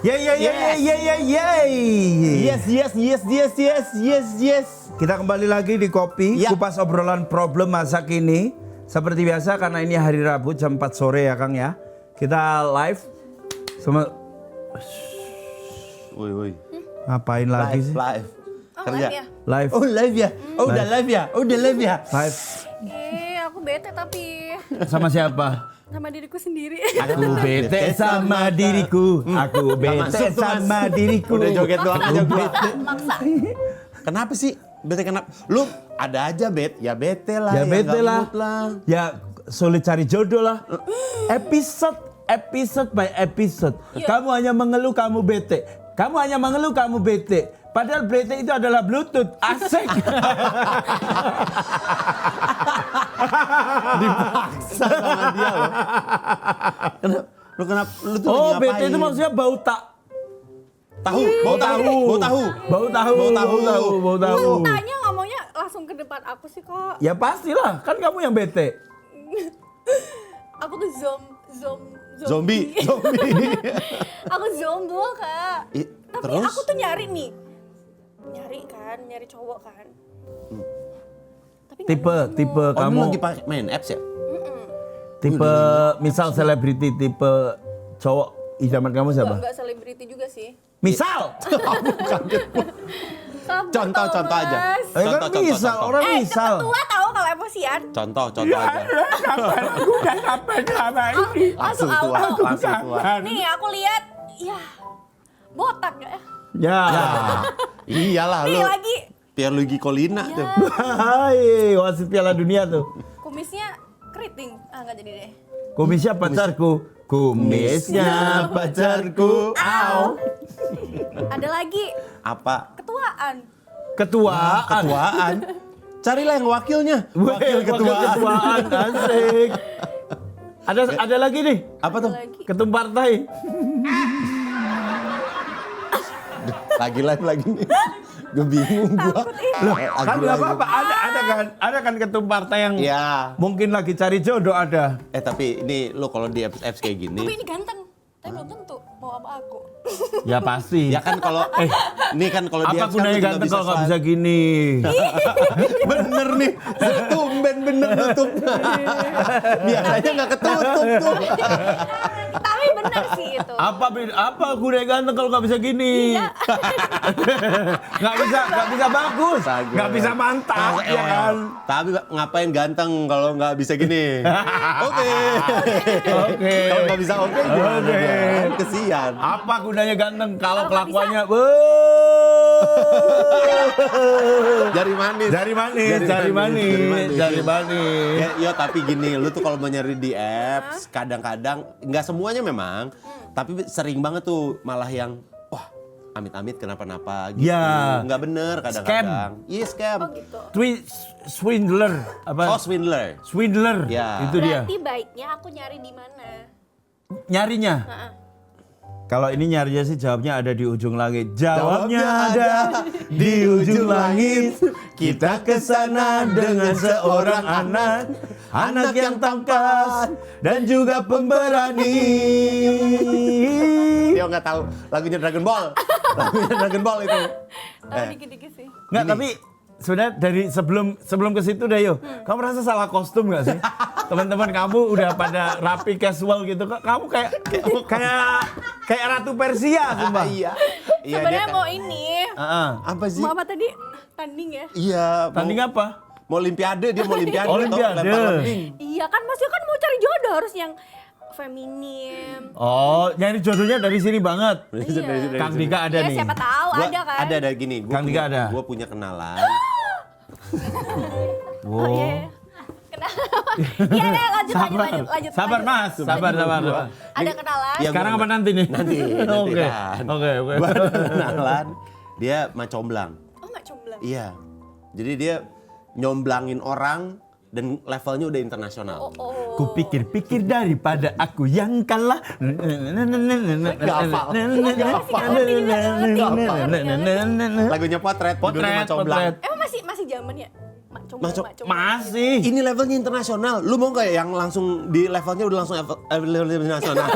Yes. Kita kembali lagi di Kopi, kupas obrolan problem masa kini. Seperti biasa karena ini hari Rabu jam 4 sore ya Kang ya. Kita live sama Woi. ngapain lagi sih? Live. Kerja. Live. Oh, live ya? Oh, udah live ya? Live. Aku bete tapi Sama siapa? sama diriku sendiri. Aku bete sama diriku. Aku bete sama diriku. Udah joget doang aja gua. Maksa. Kenapa sih? Bete kenapa? Lu ada aja ya bete lah. Ya bete nggak lah. mood lah. Ya sulit cari jodoh lah. Episode by episode. Kamu hanya mengeluh kamu bete. Kamu hanya mengeluh kamu bete. Padahal bete itu adalah Bluetooth. Asik. Dipaksa sama dia loh. Kenapa? Lu tuh Oh, lagi bete ngapain? itu maksudnya bau Tahu. Bau tahu. Kok tanya ngomongnya langsung ke depan aku sih kok. Ya pastilah, kan kamu yang bete. Aku tuh Zombie. Aku zombo kak. Tapi Terus? aku tuh nyari cowok kan. Tapi nggak Tipe Oh, kamu lu lagi pakai main apps ya? tipe misal selebriti tipe cowok idaman kamu siapa? Nggak selebriti juga sih. Misal. Contoh aja. Misal, orang misal. Ketua tahu kalau emosian. Contoh aja. Langsung tua. auto. Nih aku lihat, ya botak ya. Ya. Iyalah Nih lu. lagi Pierluigi Collina tuh. Hai, wasit Piala Dunia tuh. kumisnya keriting. Nggak jadi deh. Kumisnya pacarku. Kumisnya pacarku. Au. Ada lagi Apa? ketuaan. Ketuaan. Carilah yang wakilnya. Wakil ketuaan. Asik. Ada lagi nih. Apa tuh? Ada lagi. Ketum partai. Lagi live lagi nih. Gue bingung gua. Kan nggak apa-apa. Ada kan ketum partai yang Ya. mungkin lagi cari jodoh ada. Tapi ini lo kalau di apps kayak gini. Tapi ini ganteng. Tapi belum tentu mau apa aku. Ya pasti. Ya kan kalau ini kan kalau di Apa apps kan gunanya lu juga ganteng kalau nggak bisa gini? Bener nih. Tumben bener nutup. Biasanya nggak ketutup tuh. Tapi bener sih itu. Apa gunanya ganteng kalau nggak bisa gini? Iya. Nggak bisa bagus, Astaga. nggak bisa mantap, ya kan? Tapi ngapain ganteng kalau nggak bisa gini? Oke. Kalau nggak bisa oke gimana? Oke. Kan kesian. Apa gunanya ganteng kalau Kalau nggak kelakuannya? Jari manis. Jari manis. Ya, tapi gini, lu tuh kalau mau nyari di apps, kadang-kadang nggak semuanya memang, tapi sering banget tuh malah yang wah amit-amit kenapa-napa gitu. Ya. Nggak bener kadang-kadang. Iya scam. Oh gitu. Swindler apa? Oh swindler. Swindler. Ya. Itu dia. Berarti baiknya aku nyari di mana? Nyarinya. Heeh. Kalau ini nyarinya sih jawabnya ada di ujung langit. Jawabnya ada di ujung langit. Kita kesana dengan seorang anak yang tangkas dan juga pemberani. Dia nggak tahu lagunya Dragon Ball. Lagunya Dragon Ball itu. Tahu dikit-dikit sih. Nggak, tapi sebenarnya dari sebelum ke situ deh yo. Kamu merasa salah kostum nggak sih? Teman-teman kamu udah pada rapi casual gitu. Kamu kayak Ratu Persia sumpah. Iya. Sebenarnya dia mau ini. apa sih? Mau apa tadi? Tanding ya? Iya. Tanding apa? Mau olimpiade, dia mau olimpiade. Olimpiade. atau lempar lembing. Iya kan maksudnya kan mau cari jodoh harus yang feminim. Oh, nyari jodohnya dari sini banget. Iya. Kang Dika ada Ya nih. siapa tahu ada kan? Ada gini. Kang Dika ada. Gue punya kenalan. Oh iya. Kenapa? Iya deh lanjut. Sabar Mas, sabar. Ada kenalan. Iya, Sekarang gua- apa nanti nih? Nanti Oke. kan. Oke. Gua ada kenalan. Dia macomblang. Oh nggak comblang. Iya. Jadi dia nyomblangin orang dan levelnya udah internasional. Oh. Ku pikir-pikir daripada aku yang kalah. Lagunya potret. judulnya Potret. Macomblang. Emang masih zaman ya? Masuk. Masih. Ini levelnya internasional. Lu mau nggak yang langsung di levelnya udah langsung level internasional?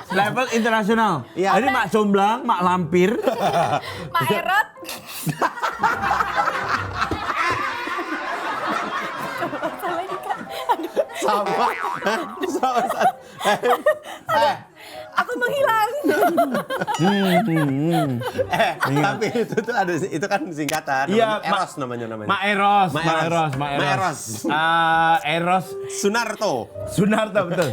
Level internasional. Iya. Jadi Mak Comblang, Mak Lampir. Mak Erot. Sama. Aku menghilang. Tapi itu kan singkatan. Iya, Eros namanya. Mak Eros. Eros Sunarto. Sunarto, betul.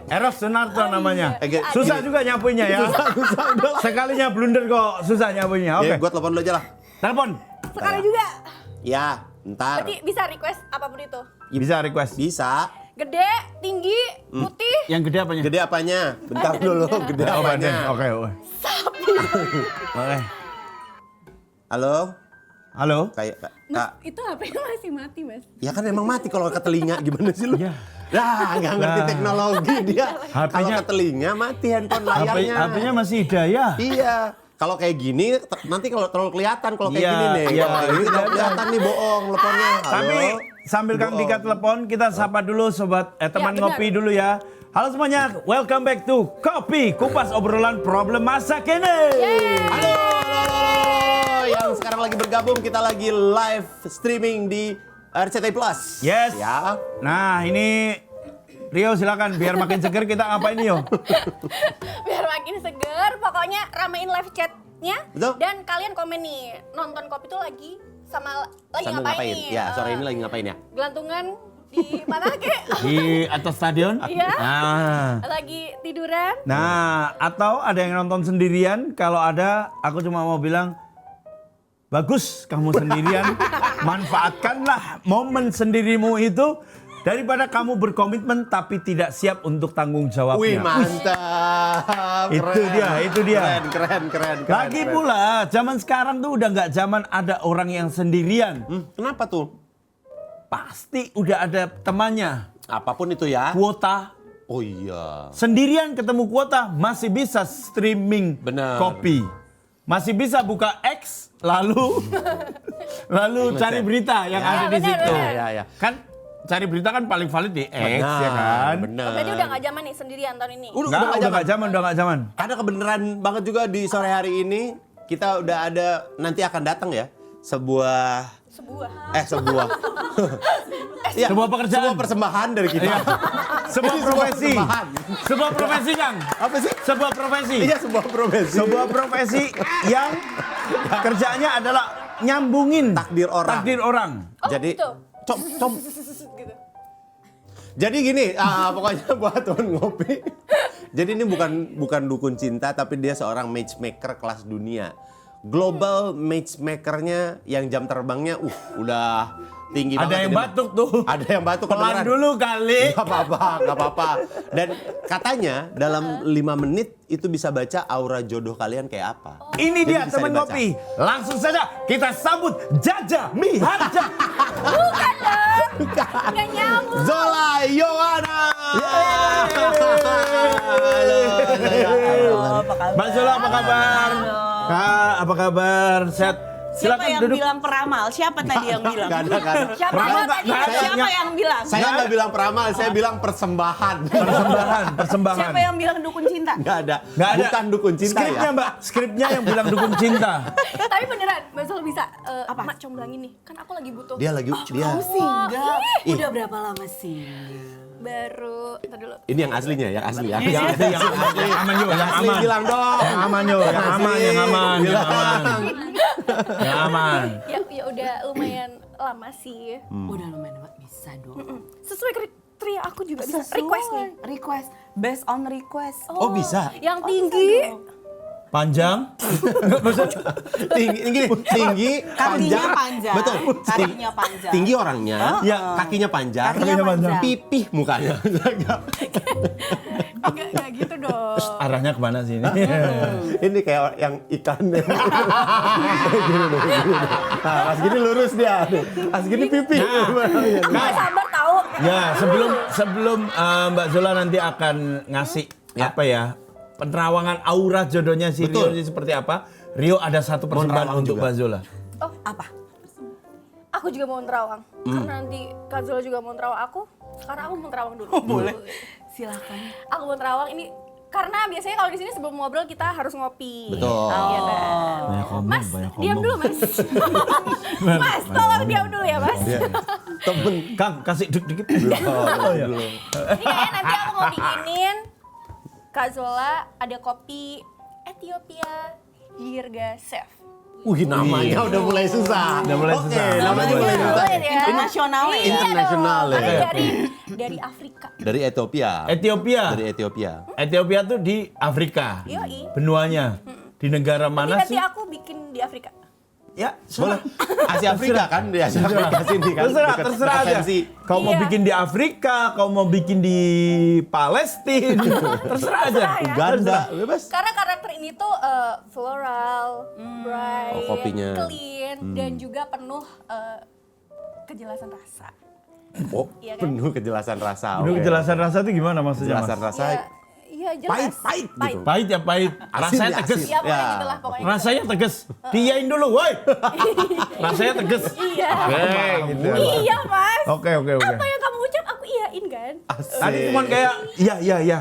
Eros Sunarto namanya. Oke, Susah gini. juga nyapuinnya ya. Susah udah. Sekalinya blunder kok susah nyapuinnya. Oke. Gue telepon dulu aja lah. Telepon. Sekarang juga. Ya, ntar. Berarti bisa request apapun itu. Bisa request. Bisa. Gede, tinggi, putih. Yang gede apanya? Gede apanya? Bentar dulu, gede Oh, badan. apanya? Oke. Oke. Halo? Halo. Kayak Kak. Itu HP-nya masih mati, Mas. Ya kan emang mati kalau ke telinga, gimana sih lu? Iya. Nah, nggak ngerti Nah. teknologi dia. Kalau HP-nya ke telinga mati handphone layarnya. HP-nya masih hidayah. Iya. Kalau kayak gini, nanti kalau terlalu kelihatan kalau kayak Iya, gini nih. iya. Kalau kayak gini terlalu kelihatan nih bohong teleponnya. Halo? Tapi sambil Kang Dika telepon, kita sapa dulu sobat teman Ya, benar. ngopi dulu ya. Halo semuanya, welcome back to Kopi, kupas obrolan problem masa kini. Halo. Yang sekarang lagi bergabung, kita lagi live streaming di RCTI Plus. Yes. Ya. Nah ini Rio silakan biar makin seger kita ngapain nih yo? Biar makin seger, pokoknya ramein live chatnya. Betul. Dan kalian komen nih, nonton Kopi tuh lagi lagi Sambil ngapain nih? Ya, sore ini lagi ngapain ya? Gelantungan di mana kek? Di atas stadion? Iya. Nah. Lagi tiduran? Nah, atau ada yang nonton sendirian? Kalau ada, aku cuma mau bilang, bagus kamu sendirian. Manfaatkanlah momen sendirimu itu daripada kamu berkomitmen tapi tidak siap untuk tanggung jawabnya. Wih, mantap. Itu dia. Keren. Lagi pula, zaman sekarang tuh udah nggak zaman ada orang yang sendirian. Kenapa tuh? Pasti udah ada temannya. Apapun itu ya. Kuota. Oh iya. Sendirian ketemu kuota masih bisa streaming Benar. Kopi. Masih bisa buka X lalu cari berita yang ada di benar, situ. benar. Ya. Kan cari berita kan paling valid di X Benar, ya kan. Benar. Berarti udah gak zaman nih sendirian tahun ini? Udah Nggak zaman. Karena kebenaran banget juga di sore hari ini kita udah ada, nanti akan datang ya sebuah Iya, Sebuah pekerjaan. sebuah persembahan dari kita. Iya. Sebuah Ini profesi. persembahan. Sebuah profesi, Kang. Apa sih? Sebuah profesi. Iya, sebuah profesi. Sebuah profesi yang kerjanya adalah nyambungin Takdir orang. Oh, Jadi gitu? com. Gitu. Jadi gini, pokoknya buat teman ngopi. Jadi ini bukan dukun cinta, tapi dia seorang matchmaker kelas dunia. Global matchmakernya yang jam terbangnya, udah tinggi banget. Ada yang ini. batuk tuh. Ada yang batuk. Pelan kedengeran. dulu kali. Gak apa-apa. Dan katanya dalam 5 menit itu bisa baca aura jodoh kalian kayak apa. Ini Jadi dia bisa teman dibaca. ngopi. Langsung saja kita sambut Jaja Miharja. Bukan dong! Gak nyambung! Zola Yohana. Mbak Zola apa kabar? Kak, apa kabar? Sehat? Siapa Silakan yang duduk. bilang peramal? Siapa tadi yang bilang? Gak ada. Siapa Peramal yang nggak- tadi? nggak ada. Siapa yang bilang? Saya nggak bilang peramal, saya bilang persembahan. Persembahan. Siapa yang bilang dukun cinta? Nggak ada. Nggak ada. Bukan dukun cinta Skripnya, ya. Mbak. Skripnya yang bilang dukun cinta. Tapi beneran, Mbak Zul bisa Apa? Mak comblangin nih. Kan aku lagi butuh. Dia lagi dia. Single. Ih. Udah berapa lama single? Baru, ntar dulu. Ini yang aslinya, yang asli ya. Yang aman yuk, yang Asli aman. bilang dong. Yang aman yuk, yang aman, yang aman, yang aman. Yang aman. Ya udah lumayan lama sih. Udah lumayan lama. Bisa dong. Sesuai kriteria aku juga bisa. Request nih. Request. Based on request. Oh, bisa? Yang tinggi. Panjang. Tinggi, Kakinya panjang. panjang. Betul. Kakinya panjang. Tinggi orangnya, Ya. kakinya panjang, Kakinya panjang. pipih mukanya. Enggak gitu dong. Arahnya kemana sih ini? Ini kayak yang ikan. Gini nih. Nah, pas gini lurus dia. Pas gini pipih. Nggak sabar tahu. Ya, sebelum Mbak Zola nanti akan ngasih apa ya? Penerawangan aura jodohnya si Betul. Rio ini seperti apa? Rio ada satu persembahan nerawang untuk juga. Mbak Zola. Apa? aku juga mau nerawang. Karena nanti Kak Zola juga mau nerawang aku. Sekarang aku mau nerawang dulu. Boleh. Silakan. Aku mau nerawang ini karena biasanya kalau di sini sebelum ngobrol kita harus ngopi. Betul. Iya kan? Banyak ngomong, Mas, banyak diam ngomong. dulu Mas. Mas, tolong diam dulu ya Mas. Temen. Kang, kasih dikit. Oh, iya. Ini kayaknya nanti aku mau bikinin Kak Zola ada kopi Ethiopia Jirga Chef. Wih, namanya udah mulai susah. Udah mulai Oke, susah. namanya mulai susah. Internasional ya? Iya Internasional dong, ya. karena dari Afrika. Dari Ethiopia. Ethiopia. Dari Ethiopia. Ethiopia tuh di Afrika. Yoi. Benuanya. Di negara mana Nanti sih? aku bikin di Afrika. Ya, Boleh. Asia Afrika kan, di Asia Afrika sini kan. Terserah, Dekat- terserah dekat aja. Sensi. Kau mau Iya. bikin di Afrika, kau mau bikin di Palestina, terserah aja. Terserah ya. Uganda, bebas. Karena karakter ini tuh floral, bright, Oh, kopinya. clean, dan juga penuh kejelasan rasa. Oh, Iya kan? penuh kejelasan rasa. Aduh, oke. kejelasan rasa itu gimana maksudnya, Kejelasan Mas? rasa. Iya jelas. Pahit gitu. Pahit ya pahit. Asin Rasanya ya, tegas. asin. Iya pokoknya Ya. gitu lah pokoknya. Rasanya tegas. Diain dulu, woi. Rasanya tegas. Iya. Oke, gitu. Iya mas. Oke. Apa yang kamu ucap aku iyain kan? Tadi cuman kayak iya.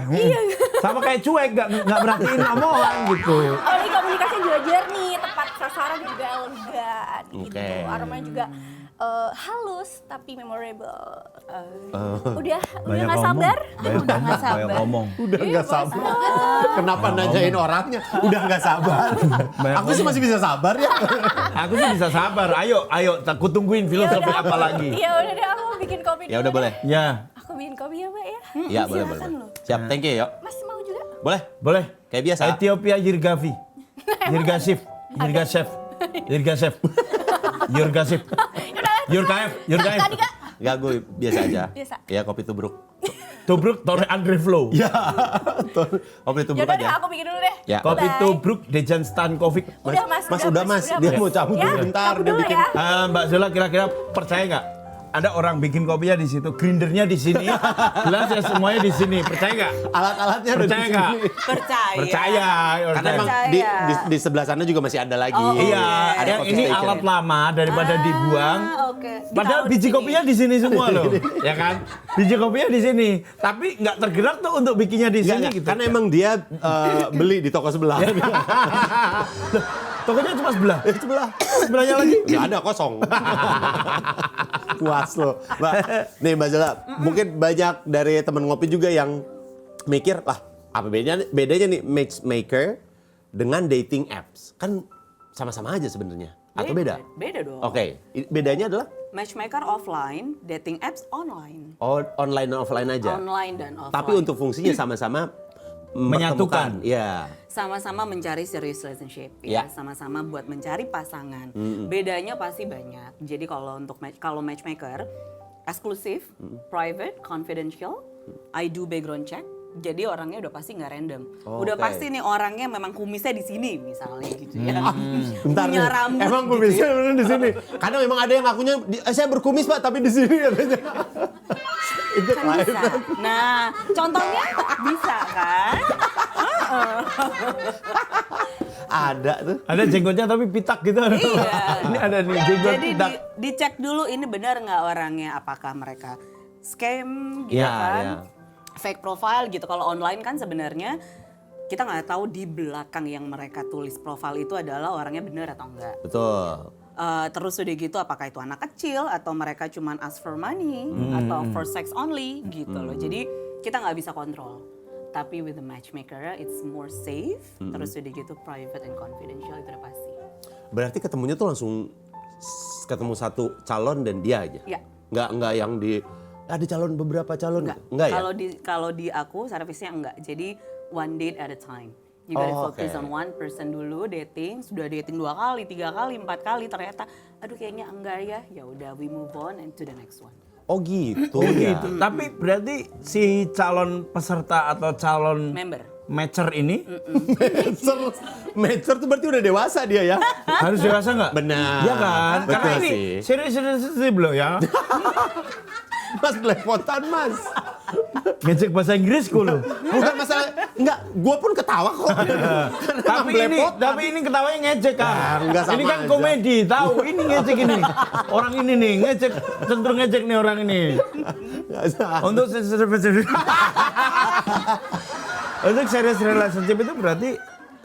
Sama kayak cuek, nggak berartiin omongan gitu. Apalagi komunikasinya juga jernih, tepat sasaran juga elegan gitu. Oke. Aromanya juga halus tapi memorable. Udah Banyak nggak ngomong. sabar? Banyak ngomong. Udah nggak sabar. Kenapa nanyain orangnya? Udah nggak sabar. Banyak Aku sih masih bisa sabar ya. Aku sih bisa sabar. Ayo, aku tungguin filosofi Yaudah, apa lagi. Iya udah deh aku bikin kopi Ya dulu udah deh. boleh. Ya, Aku bikin kopi ya mbak ya. Ya boleh boleh. Siap, thank you yuk. Mas mau juga? Boleh. boleh. Kayak biasa. Ethiopia Jirgavi. Jirgasif. Jirgasef. Jirgasef. Jirgasif. Yurkaef. Tadi kak. Enggak, gue biasa aja. Biasa. Ya kopi tubruk. Tubruk Tore Andre Flow. Ya. Kopi tubruk Yaudah deh aja. aku bikin dulu deh. Ya. Kopi Bye. Tubruk Dejan Stankovic. Udah mas. Mas udah mas, dia mau cabut Ya, dulu bentar, cabut dia dulu bikin. ya. Mbak Zola kira-kira percaya nggak? Ada orang bikin kopinya di situ, grindernya di sini, gelasnya semuanya di sini. Percaya nggak? Alat-alatnya ada di Percaya nggak? sini. Percaya. Percaya. Karena emang Percaya. di sebelah sana juga masih ada lagi. Oh, Iya, ada yang coffee ini station. alat lama daripada dibuang. Oke. Padahal Ditaruh di biji sini. kopinya di sini semua loh, ya kan? Biji kopinya di sini, tapi nggak tergerak tuh untuk bikinnya di sini Enggak, gitu. karena emang dia beli di toko sebelah. Loh, tokonya cuma sebelah. Sebelah. Sebelahnya lagi. Nggak ada, kosong. Puas lo. Mbak, nih Mbak Zola, mungkin banyak dari teman ngopi juga yang mikir, lah apa bedanya nih matchmaker dengan dating apps? Kan sama-sama aja sebenarnya. Atau beda? Beda dong. Oke, bedanya adalah Matchmaker offline, dating apps online. online dan offline aja. Online dan offline. Tapi untuk fungsinya sama-sama Menyatukan. mempertemukan. Iya. sama-sama mencari serious relationship Ya. ya, sama-sama buat mencari pasangan. Bedanya pasti banyak. Jadi kalau untuk kalau matchmaker eksklusif, private, confidential, I do background check. Jadi orangnya udah pasti nggak random. Oh, Udah oke. pasti nih orangnya memang kumisnya di sini misalnya gitu ya. Bentar Punya nih, rambut emang gitu kumisnya ya. bener di sini. Karena memang ada yang ngakunya, saya berkumis Pak, tapi di sini katanya. Itu Kan lain. bisa. Nah, contohnya bisa kan? Ada tuh. Ada jenggotnya tapi pitak gitu. Iya. Ini ada nih jenggot Jadi pitak. dicek dulu ini benar nggak orangnya, apakah mereka scam gitu Iya, kan? iya. Fake profile gitu. Kalau online kan sebenarnya kita nggak tahu di belakang yang mereka tulis profile itu adalah orangnya benar atau enggak. Betul. Terus udah gitu apakah itu anak kecil atau mereka cuman ask for money atau for sex only gitu loh. Jadi kita nggak bisa kontrol. Tapi with the matchmaker it's more safe. Terus udah gitu private and confidential itu udah pasti. Berarti ketemunya tuh langsung ketemu satu calon dan dia aja. Ya. Nggak yang di ada calon beberapa calon. Enggak. Enggak ya? Kalau di aku servisnya enggak. Jadi one date at a time. You gotta Oh, focus oke. on one person dulu, dating, sudah dating 2 kali, 3 kali, 4 kali, ternyata aduh kayaknya enggak ya. Ya udah we move on and to the next one. Oh gitu Oh ya. gitu. Tapi berarti si calon peserta atau calon Member. matcher ini Matcher tuh berarti udah dewasa dia ya. harus dewasa nggak? Benar. Iya kan? Betul Karena ini sih. serius loh ya. Mas belepotan mas. Ngecek bahasa Inggrisku loh. Bukan masalah, enggak, gue pun ketawa kok. Tapi ini ketawanya ngecek kan. Nah, enggak sama Ini kan aja. komedi, tahu? Ini ngecek ini. Orang ini nih ngecek, cenderung ngecek nih orang ini. Untuk untuk serious relationship itu berarti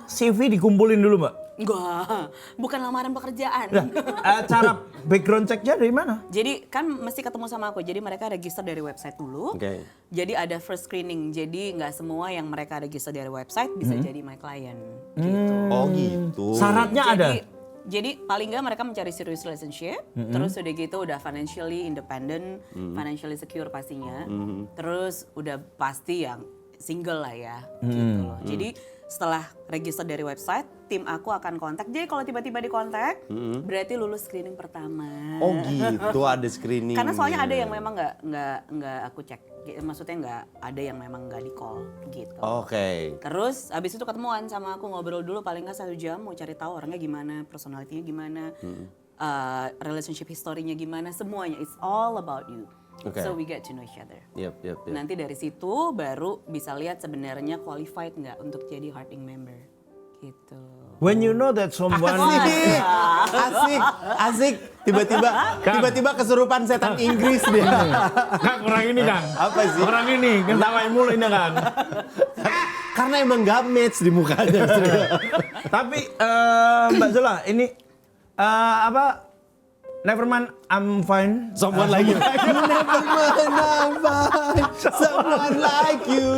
CV dikumpulin dulu, Mbak. Enggak, bukan lamaran pekerjaan. Nah, cara background checknya dari mana? Jadi kan mesti ketemu sama aku. Jadi mereka register dari website dulu. Oke. Jadi ada first screening. Jadi nggak semua yang mereka register dari website bisa jadi my client. Gitu. Oh gitu. Syaratnya ada. Jadi paling nggak mereka mencari serious relationship. Terus udah gitu udah financially independent, financially secure pastinya. Terus udah pasti yang single lah ya. Gitu loh. Jadi setelah register dari website, tim aku akan kontak. Jadi kalau tiba-tiba di kontak, berarti lulus screening pertama. Oh gitu, ada screening. Karena soalnya ada yang memang nggak aku cek. Maksudnya nggak ada yang memang nggak di call gitu. Oke. Terus abis itu ketemuan sama aku ngobrol dulu paling nggak 1 jam mau cari tahu orangnya gimana, personalitinya gimana, relationship historinya gimana, semuanya. It's all about you. Okay. So we get to know each other. Yep. Nanti dari situ baru bisa lihat sebenarnya qualified nggak untuk jadi hearting member gitu. When you know that someone Asik. Tiba-tiba kesurupan setan Inggris dia. Kang, orang ini Kang. Apa sih? Orang ini ketawain mulu ini Kang. Karena emang gak match di mukanya. Tapi Mbak Zola ini apa? Nevermind, I'm fine. Someone like you. Never mind, I'm fine. Someone like you.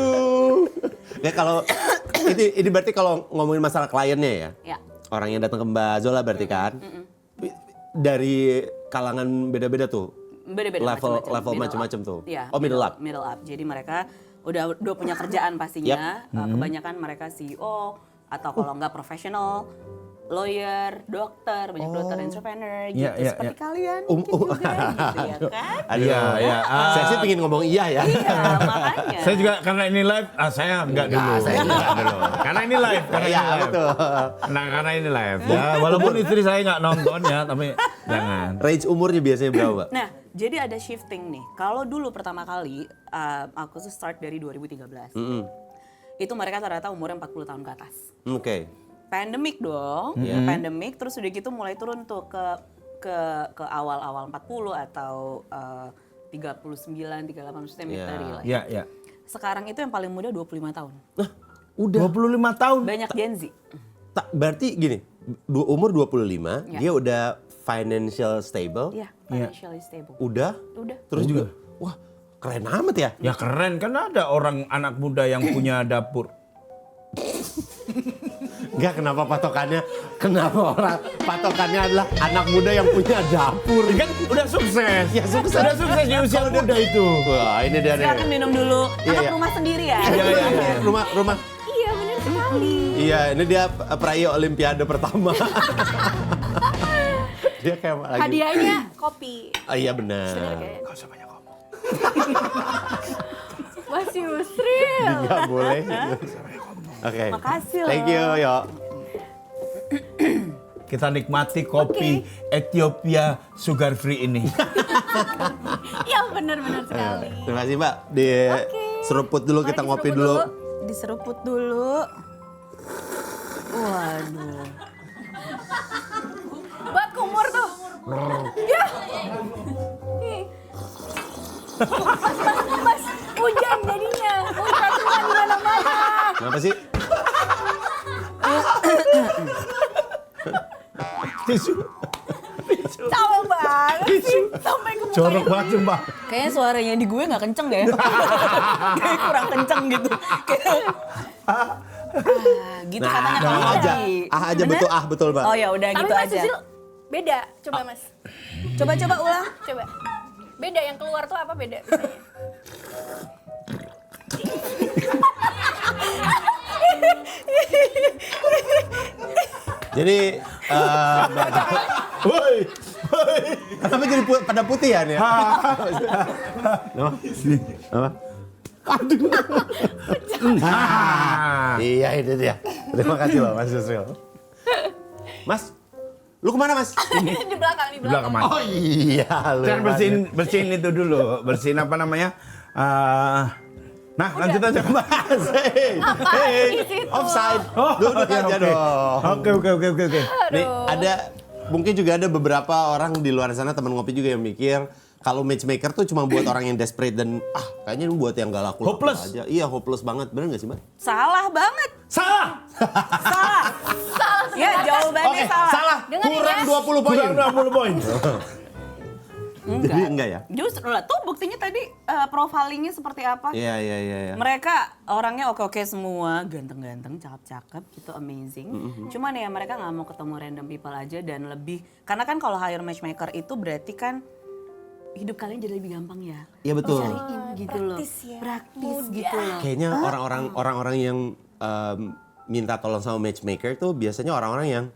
Ya kalau ini berarti kalau ngomongin masalah kliennya ya. Ya. Orang yang datang ke Mbak Zola berarti kan. Dari kalangan beda-beda tuh. Beda-beda Level Middle macam-macam up. tuh. Iya, Oh, middle up. Middle up. Jadi mereka udah punya kerjaan pastinya. Kebanyakan mereka CEO atau kalau nggak profesional, lawyer, dokter, banyak dokter entrepreneur gitu. Iya, Seperti iya. kalian juga gitu ya kan? Aduh, Iya. Saya sih pengen ngomong iya ya. Iya, makanya. Saya juga karena ini live, saya enggak dulu. saya enggak dulu. Karena ini live, Iya, ini live. betul. Nah, karena ini live. Ya, walaupun istri saya nggak nonton ya, tapi jangan. Range umurnya biasanya berapa, Mbak? Nah, jadi ada shifting nih. Kalau dulu pertama kali, aku tuh start dari 2013. Itu mereka ternyata umurnya 40 tahun ke atas. Oke. Pandemic dong, pandemic terus udah gitu mulai turun tuh ke awal-awal 40 atau 39, 38 maksudnya mid 30 lah. Iya. Sekarang itu yang paling muda 25 tahun. Udah 25 tahun. Banyak Gen Z. Berarti gini, umur 25, Ya. dia udah financial stable. Iya, financially stable. Udah? Udah. Terus juga, wah keren amat ya. Ya keren kan ada orang anak muda yang punya dapur. Enggak, kenapa patokannya adalah anak muda yang punya dapur. Kan udah sukses. Ya, sukses. Udah sukses di usia muda itu. Wah, ini dia nih. Silakan minum dulu. Iya, Anak iya. rumah sendiri ya. Iya. Rumah. Iya benar sekali. Iya, ini dia peraih Olimpiade pertama. Dia kayak lagi. Hadiahnya kopi. Oh, iya benar. Gak usah banyak ngomong. Masih Yusril. Enggak boleh. Oke. Makasih loh. Thank you, yo. Kita nikmati kopi Ethiopia sugar free ini. Iya benar-benar sekali. Terima kasih, Mbak. Seruput dulu, kita Mari ngopi diseruput dulu. Diseruput dulu. Waduh. Buat kumur tuh. Ya. Nih. Mas, hujan jadinya. Hujan di mana-mana. Kenapa sih? Tisu. Capek banget sih. Sampai ke muka Jorok ini. banget sumpah. Kayaknya suaranya di gue nggak kenceng deh. Kayak kurang kenceng gitu. Gitu katanya kamu Nah, aja. tadi. Aja Bener? betul, betul, Mbak. Oh ya udah Tapi gitu Mas aja. Yusril beda. Coba Mas. Coba ulang. Coba. Beda yang keluar tuh apa beda biasanya? Jadi, Mbak, Woi. kenapa jadi pada putih ya nih? Apa? Iya, itu dia. Terima kasih loh, Mas Yusril. Mas, lu kemana, Mas? Di belakang, di Belakang belakang. mana? Oh iya, lu. Kan bersihin itu dulu. Bersihin apa namanya? Nah, lanjut aja ke bahas. Ngapain di situ? Offside. Oh, Duduk oke, aja oke. dong. Oke. Nih, mungkin juga ada beberapa orang di luar sana, teman ngopi juga yang mikir kalau matchmaker tuh cuma buat orang yang desperate dan kayaknya ini buat yang gak laku Hopeless. aja. Iya, hopeless banget. Bener gak sih, Mbak? Salah banget. Salah. Salah. Ya, jawabannya salah. Salah. Dengan Kurang ini 20 poin. Kurang 20 poin. Jadi enggak ya? Justru lah, tuh buktinya tadi profilingnya seperti apa. Iya. Mereka orangnya oke-oke semua, ganteng-ganteng, cakep-cakep, gitu amazing. Cuman ya mereka nggak mau ketemu random people aja dan lebih, karena kan kalau hire matchmaker itu berarti kan hidup kalian jadi lebih gampang ya. Iya betul. Cariin gitu loh. Praktis ya. Praktis Mudah. gitu loh. Kayaknya orang-orang yang minta tolong sama matchmaker tuh biasanya orang-orang yang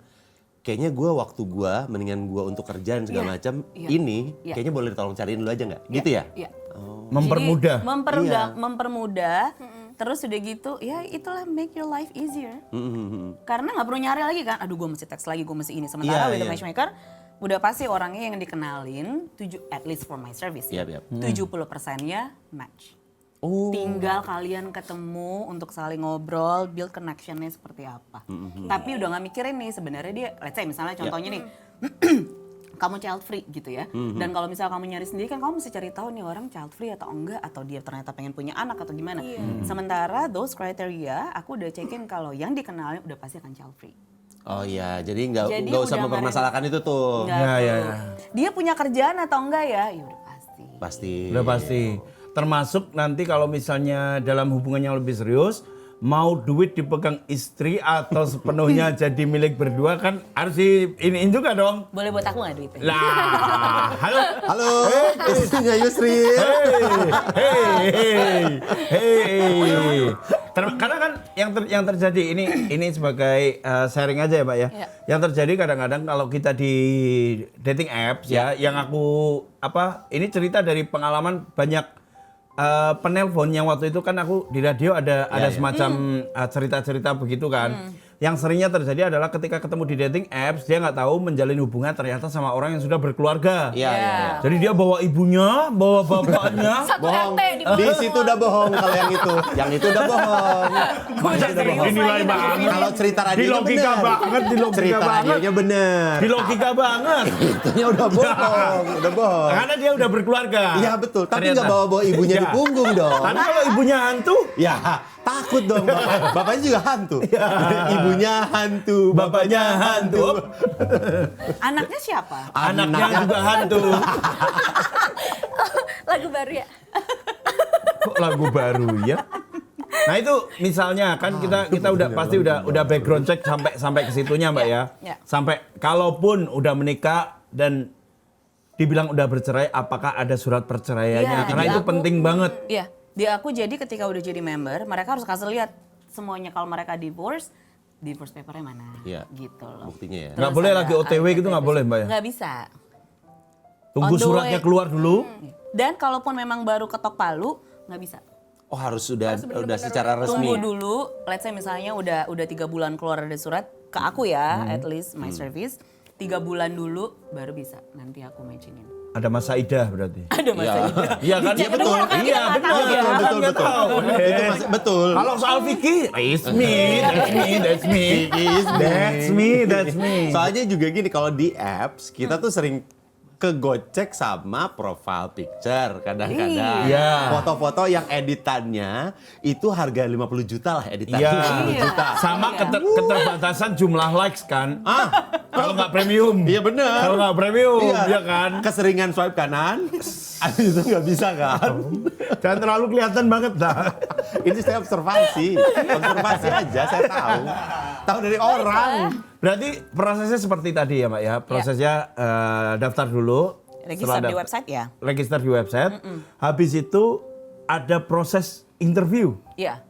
kayaknya waktu gue mendingan gue untuk kerjaan segala Iya, macam iya, ini iya. kayaknya boleh tolong cariin dulu aja nggak? Gitu ya? Iya. Mempermudah. Jadi, Iya. mempermudah. Terus udah gitu, ya itulah make your life easier. Karena nggak perlu nyari lagi kan, aduh gue mesti teks lagi, gue mesti ini. Iya, Sementara with the iya. matchmaker, udah pasti orangnya yang dikenalin, at least for my service ya, Yap. 70%-nya match. Oh. Tinggal kalian ketemu untuk saling ngobrol, build connection-nya seperti apa. Tapi udah nggak mikirin nih sebenarnya dia, let's say misalnya contohnya nih, kamu child free gitu ya. Dan kalau misalnya kamu nyari sendiri kan kamu mesti cari tahu nih orang child free atau enggak, atau dia ternyata pengen punya anak atau gimana. Sementara those criteria aku udah cekin kalau yang dikenalin udah pasti akan child free. Oh iya, jadi Jadi nggak usah udah nggak mempermasalahkan itu tuh. Nggak Ya, ya, perlu. ya. Dia punya kerjaan atau enggak ya? Ya udah pasti. Pasti. Udah pasti. Termasuk nanti kalau misalnya dalam hubungan yang lebih serius, mau duit dipegang istri atau sepenuhnya jadi milik berdua kan harus diiniin juga dong. Boleh buat aku nggak duitnya? Lah, halo. Halo, istrinya Yusri. Hei. Karena kan yang terjadi ini sebagai sharing aja ya, Mbak ya. Iya. Yang terjadi kadang-kadang kalau kita di dating apps ya, yang aku ini cerita dari pengalaman banyak penelpon yang waktu itu kan aku di radio ada semacam cerita-cerita begitu kan. Yang seringnya terjadi adalah ketika ketemu di dating apps dia nggak tahu menjalin hubungan ternyata sama orang yang sudah berkeluarga. Iya. Jadi dia bawa ibunya, bawa bapaknya. Satu Bohong. RT di bawah. Di situ udah bohong kalau yang itu. Yang itu udah bohong. Masa udah bohong. dinilai banget. Kalau cerita Di radionya logika bener. banget, di logika Cerita banget. radionya bener. Di logika banget. Itunya udah bohong, udah bohong. Karena dia udah berkeluarga. Iya betul, tapi Ternyata. nggak bawa-bawa ibunya di Ya. punggung dong. Tapi kalau ibunya hantu, Ya, takut dong bapaknya juga hantu. Ibunya hantu, bapaknya hantu. Anaknya siapa? Anaknya juga hantu. Lagu baru ya. Kok lagu baru ya? Nah itu misalnya kan kita udah pasti udah background check sampai ke situnya Mbak ya. Ya. Sampai kalaupun udah menikah dan dibilang udah bercerai, apakah ada surat perceraiannya? Iya, Karena di itu aku- penting banget. Iya, di aku jadi ketika udah jadi member, mereka harus kasih lihat semuanya kalau mereka divorce papernya mana, Iya. gitu loh. Buktinya ya. Nggak boleh lagi OTW gitu, nggak boleh, Mbak ya? Nggak bisa. Tunggu On the suratnya way. keluar dulu. Dan kalaupun memang baru ketok palu, nggak bisa. Oh harus sudah secara Tunggu resmi. dulu, let's say misalnya udah 3 bulan keluar ada surat ke aku ya, at least my service. 3 bulan dulu baru bisa, nanti aku matchingin. Ada masa idah berarti. Ada masa itu. Iya kan? Iya, betul. Iya Kita nggak benar. tahu ya. Kan Betul, nggak betul. tahu. Itu masih betul. Kalau soal Vicky, it's me, that's me. Soalnya juga gini, kalau di apps kita tuh sering kegocek sama profile picture kadang-kadang. Iya. Foto-foto yang editannya itu harga 50 juta lah editannya. Iya. 50 juta. Sama keterbatasan jumlah likes kan. Kalau nggak premium. Iya benar. Kalau nggak premium, ya kan. Keseringan swipe kanan, abis itu nggak bisa kan. Jangan terlalu kelihatan banget dah. Ini saya observasi aja, saya tahu dari orang. Berarti prosesnya seperti tadi ya Mbak ya. Prosesnya daftar dulu. Register Setelah di website ya? Register di website. Habis itu ada proses interview. Iya,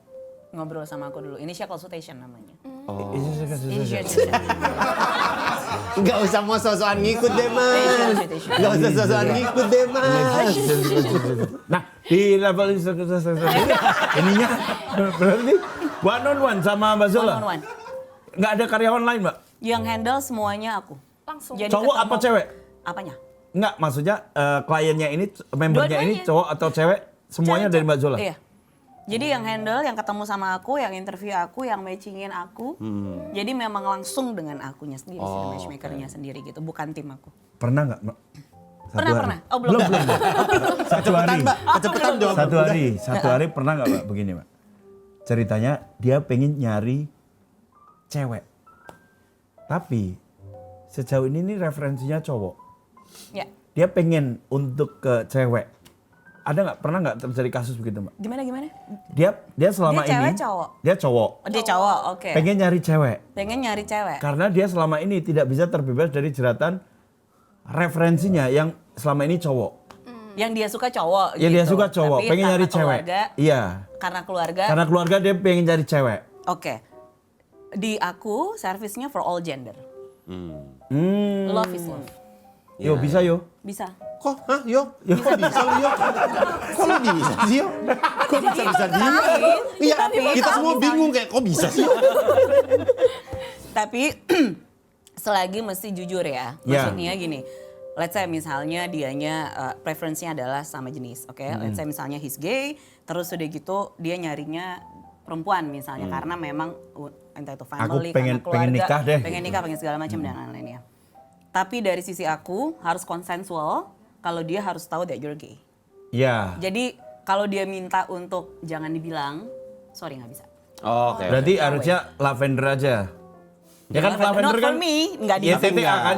ngobrol sama aku dulu. Initial consultation namanya. Iya. Nggak usah mau sosokan ngikut deh mas. Nggak usah sosokan ngikut deh mas. Nah di level ininya berarti one on one sama Mbak Zola. One on one. Nggak ada karyawan lain Mbak. Yang handle semuanya aku. Langsung. Jadi Cowok ketemu- apa cewek? Apanya? Nggak, maksudnya kliennya ini, membernya ini Dua-duanya. cowok atau cewek, semuanya dari Mbak Zola? Iya. Jadi yang handle, yang ketemu sama aku, yang interview aku, yang matchingin aku. Jadi memang langsung dengan akunya sendiri, matchmakernya sendiri gitu, bukan tim aku. Pernah nggak, Mbak? Pernah. Oh belum. Satu hari. Mbak, kecepatan jawab. Satu hari pernah nggak, Mbak? Begini, Mbak. Ceritanya dia pengen nyari cewek. Tapi sejauh ini referensinya cowok. Ya. Dia pengen untuk ke cewek. Pernah nggak terjadi kasus begitu, Mbak? Gimana? Dia selama Dia cewek, ini cowok? Dia cowok. Oh, dia cowok, oke. Pengen nyari cewek. Pengen nyari cewek. Karena dia selama ini tidak bisa terbebas dari jeratan referensinya yang selama ini cowok. Yang dia suka cowok Ya gitu. dia suka cowok, Tapi pengen karena nyari cewek. keluarga, Iya. Karena keluarga. Karena keluarga dia pengen nyari cewek. Oke. Di aku servisnya for all gender. Love is love. Yo bisa yo. Bisa. Kok? Hah? Yo? Kok bisa lu, Yo? Kok lu bisa sih, Yo? Kok bisa diem? Iya, kita semua bingung kayak kok bisa sih? Tapi selagi mesti jujur ya. Ya. Maksudnya gini. Let's say misalnya dianya preferensinya adalah sama jenis, oke? Let's say misalnya he's gay, terus udah gitu dia nyarinya perempuan misalnya karena memang entah itu family, pengen karena keluarga, nikah deh. pengen nikah, pengen segala macam dan lain-lainnya. Tapi dari sisi aku harus konsensual kalau dia harus tahu that you're gay. Ya. Jadi kalau dia minta untuk jangan dibilang, sorry nggak bisa. Oke. Berarti harusnya lavender aja. Ya kan lavender Not kan. for me, nggak Ya dia. titik akan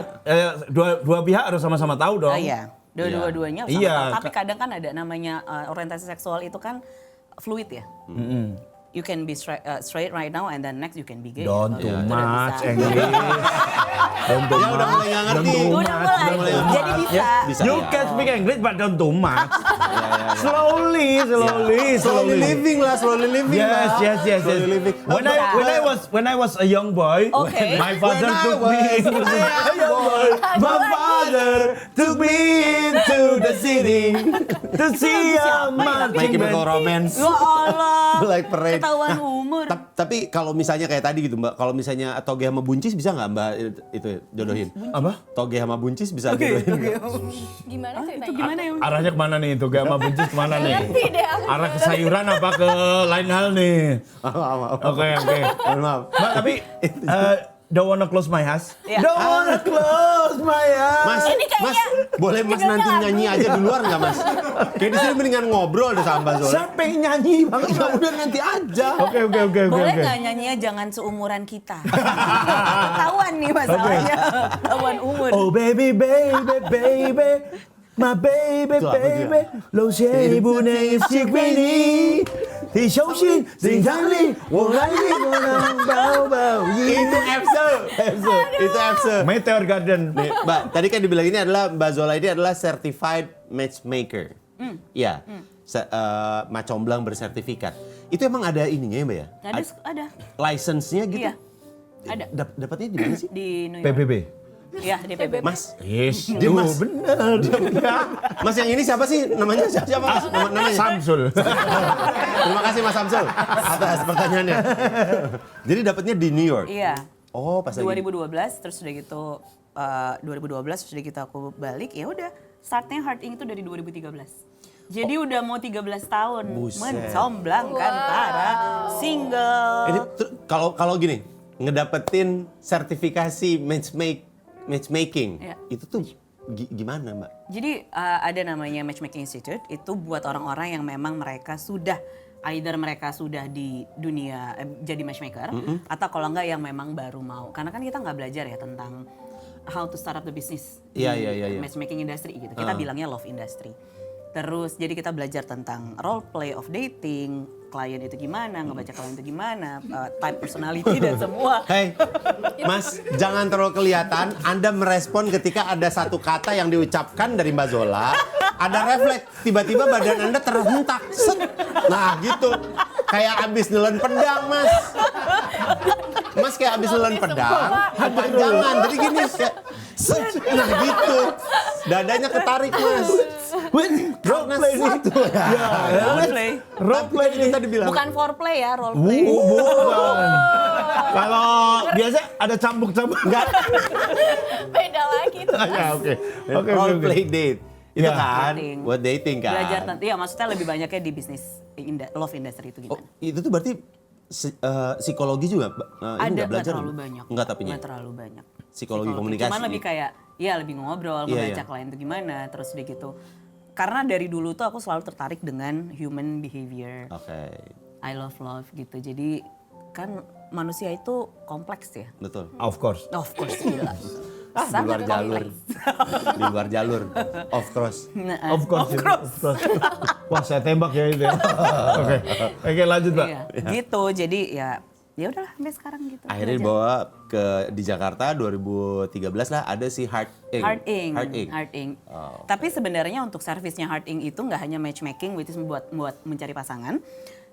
dua pihak harus sama-sama tahu dong. Iya, dua-duanya sama. Iya. Tapi kadang kan ada namanya orientasi seksual itu kan fluid ya. You can be straight right now and then next you can be gay. Don't Gitu. too Itu udah much bisa. English. Don't too Ya udah mulai nggak ngerti. Udah mulai. Jadi bisa. Bisa. You can speak English but don't too much. Slowly. Slowly living lah. Slowly living. When I was a young boy, Okay. my father When I took me was a young boy. My father took me into the city to see a marching Chemical band. Romance. Ya Allah. Like parade. Ketahuan umur. Tapi kalau misalnya kayak tadi gitu Mbak, kalau misalnya toge sama buncis bisa nggak Mbak itu jodohin? Apa? Toge sama buncis bisa jodohin nggak? Gimana ceritanya? Gimana ya? Arahnya kemana nih? Tuh gak sama buncis kemana nih? Ngerti deh aku. Arah ke sayuran apa ke lain hal nih? Maaf. Oke. Maaf. Mbak, tapi don't wanna close my eyes. Iya. Don't wanna close my eyes. Mas, Ini kayaknya Mas, boleh Mas judulnya nanti lagu. nyanyi aja di luar nggak Mas? Kayak di sini mendingan ngobrol deh sama Mbak Zola. Saya pengen nyanyi banget. Ya udah nanti aja. Oke. Boleh nggak nyanyinya jangan seumuran kita? Ketahuan nih masalahnya. Ketahuan umur. Oh baby, my baby, Itu apa dia? 楼下不能是归你，你小心心脏里，我爱你，我能抱抱你。 Itu Epse. Itu Epse. Meteor Garden. Nih, Mbak, tadi kan dibilang ini adalah Mbak Zola ini adalah certified matchmaker. Iya. Macomblang bersertifikat. Itu emang ada ininya ya, Mbak ya? Ada. License-nya gitu? Iya. Ada. Dapatnya di mana sih? Di New York. PBB. Iya, di PBB. Mas, Yes, Dia Mas. bener. Mas yang ini siapa sih? Namanya siapa Mas? Namanya? Samsul. Terima kasih Mas Samsul atas pertanyaannya. Jadi dapatnya di New York. Iya. Oh, pas lagi. 2012 terus udah gitu 2012 terus udah gitu aku balik ya udah startnya Heart Inc itu dari 2013. Jadi udah mau 13 tahun Buset. mencomblangkan para single. Ini kalau gini, ngedapetin sertifikasi matchmaking, Iya. itu tuh gimana Mbak? Jadi ada namanya Matchmaking Institute, itu buat orang-orang yang memang mereka sudah either mereka sudah di dunia jadi matchmaker atau kalau enggak yang memang baru mau. Karena kan kita nggak belajar ya tentang how to start up the business Iya, di iya. matchmaking industry gitu. Kita bilangnya love industry. Terus jadi kita belajar tentang role play of dating, klien itu gimana, ngebaca klien itu gimana, type personality dan semua. Hei, Mas, jangan terlalu kelihatan. Anda merespon ketika ada satu kata yang diucapkan dari Mbak Zola, ada refleks, tiba-tiba badan Anda terhentak. Set. Nah, gitu. Kayak abis nelen pedang, Mas. Mas kayak abis nelen pedang, kepanjangan. Jadi gini, kayak set. Nah, gitu. Dadanya ketarik, Mas. Role play nih. Role play. Role play Ini nih. tadi bilang. Bukan foreplay ya, role play. Bukan. Kalau biasa ada cambuk-cambuk. Enggak. Beda lagi tuh. Ya, oke. Role play date. Itu Ya. kan Dating. buat dating kan. Belajar iya maksudnya lebih banyaknya di bisnis love industry itu Oh, gimana? itu tuh berarti psikologi juga ini Ada nggak nggak belajar? terlalu banyak. Enggak tapi Nggak terlalu banyak. Psikologi komunikasi. Cuman lebih kayak ya lebih ngobrol, Iya, ngebaca iya. klien itu gimana, terus udah gitu. Karena dari dulu tuh aku selalu tertarik dengan human behavior. Oke, I love love gitu. Jadi kan manusia itu kompleks ya. betul. Of course. Of course gila. Di luar jalur. Di luar jalur. Of course. Of course. Of course. Wah, saya tembak ya itu. Ya. Oke, lanjut, Mbak. Iya, gitu. Jadi ya udahlah sampai sekarang gitu. Akhirnya belajar. dibawa di Jakarta 2013 lah ada si Heart Ink. Heart Ink. Tapi sebenarnya untuk servisnya Heart Ink itu nggak hanya matchmaking, which is buat mencari pasangan,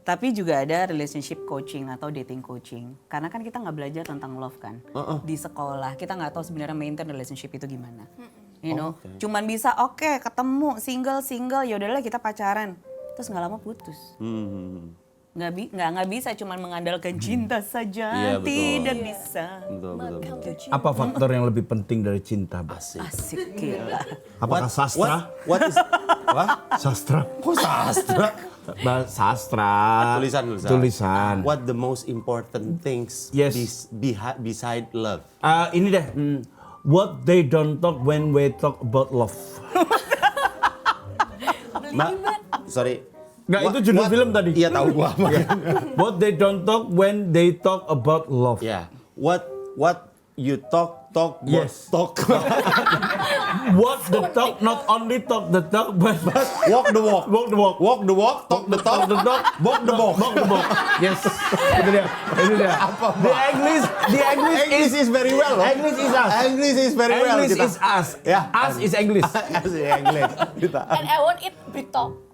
tapi juga ada relationship coaching atau dating coaching. Karena kan kita nggak belajar tentang love kan di sekolah. Kita nggak tahu sebenarnya maintain relationship itu gimana. You know, cuman bisa ketemu single ya udahlah kita pacaran, terus nggak lama putus. Nggak bisa cuman mengandalkan cinta saja, Iya, betul. tidak bisa. Betul. Apa faktor yang lebih penting dari cinta, Mbak? Asik gila. Apakah sastra? What is Sastra. Kok sastra? Sastra. Tulisan. What the most important things Yes. beside love? Ini deh. What they don't talk when we talk about love. Mbak, sorry. Nggak, itu judul film tadi. Iya tahu gua. What they don't talk when they talk about love. Ya. What you talk Yes. talk. What the talk, not only talk the talk, but Walk the walk. walk the walk. Walk the walk, talk the talk. The talk, Walk the walk. walk the walk. Yes. Itu dia. Itu dia. The English English is very well. loh. English is us. English is very well. English kita. is us. Ya. Us is English. As English. Kita. And I want it Brito.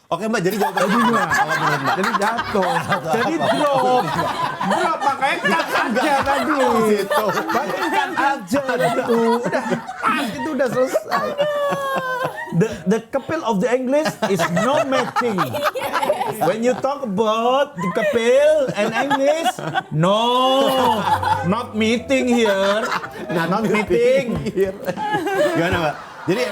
Oke Mbak, jadi jawabannya gimana? Kalau menurut Mbak. Jadi jatuh. Jadi drop. Drop pakai cut aja tadi. Gitu. Pakai cut aja itu. Udah pas itu udah selesai. The couple of the English is no matching. When you talk about the couple and English, no, not meeting here. Not meeting. Gimana Mbak? Jadi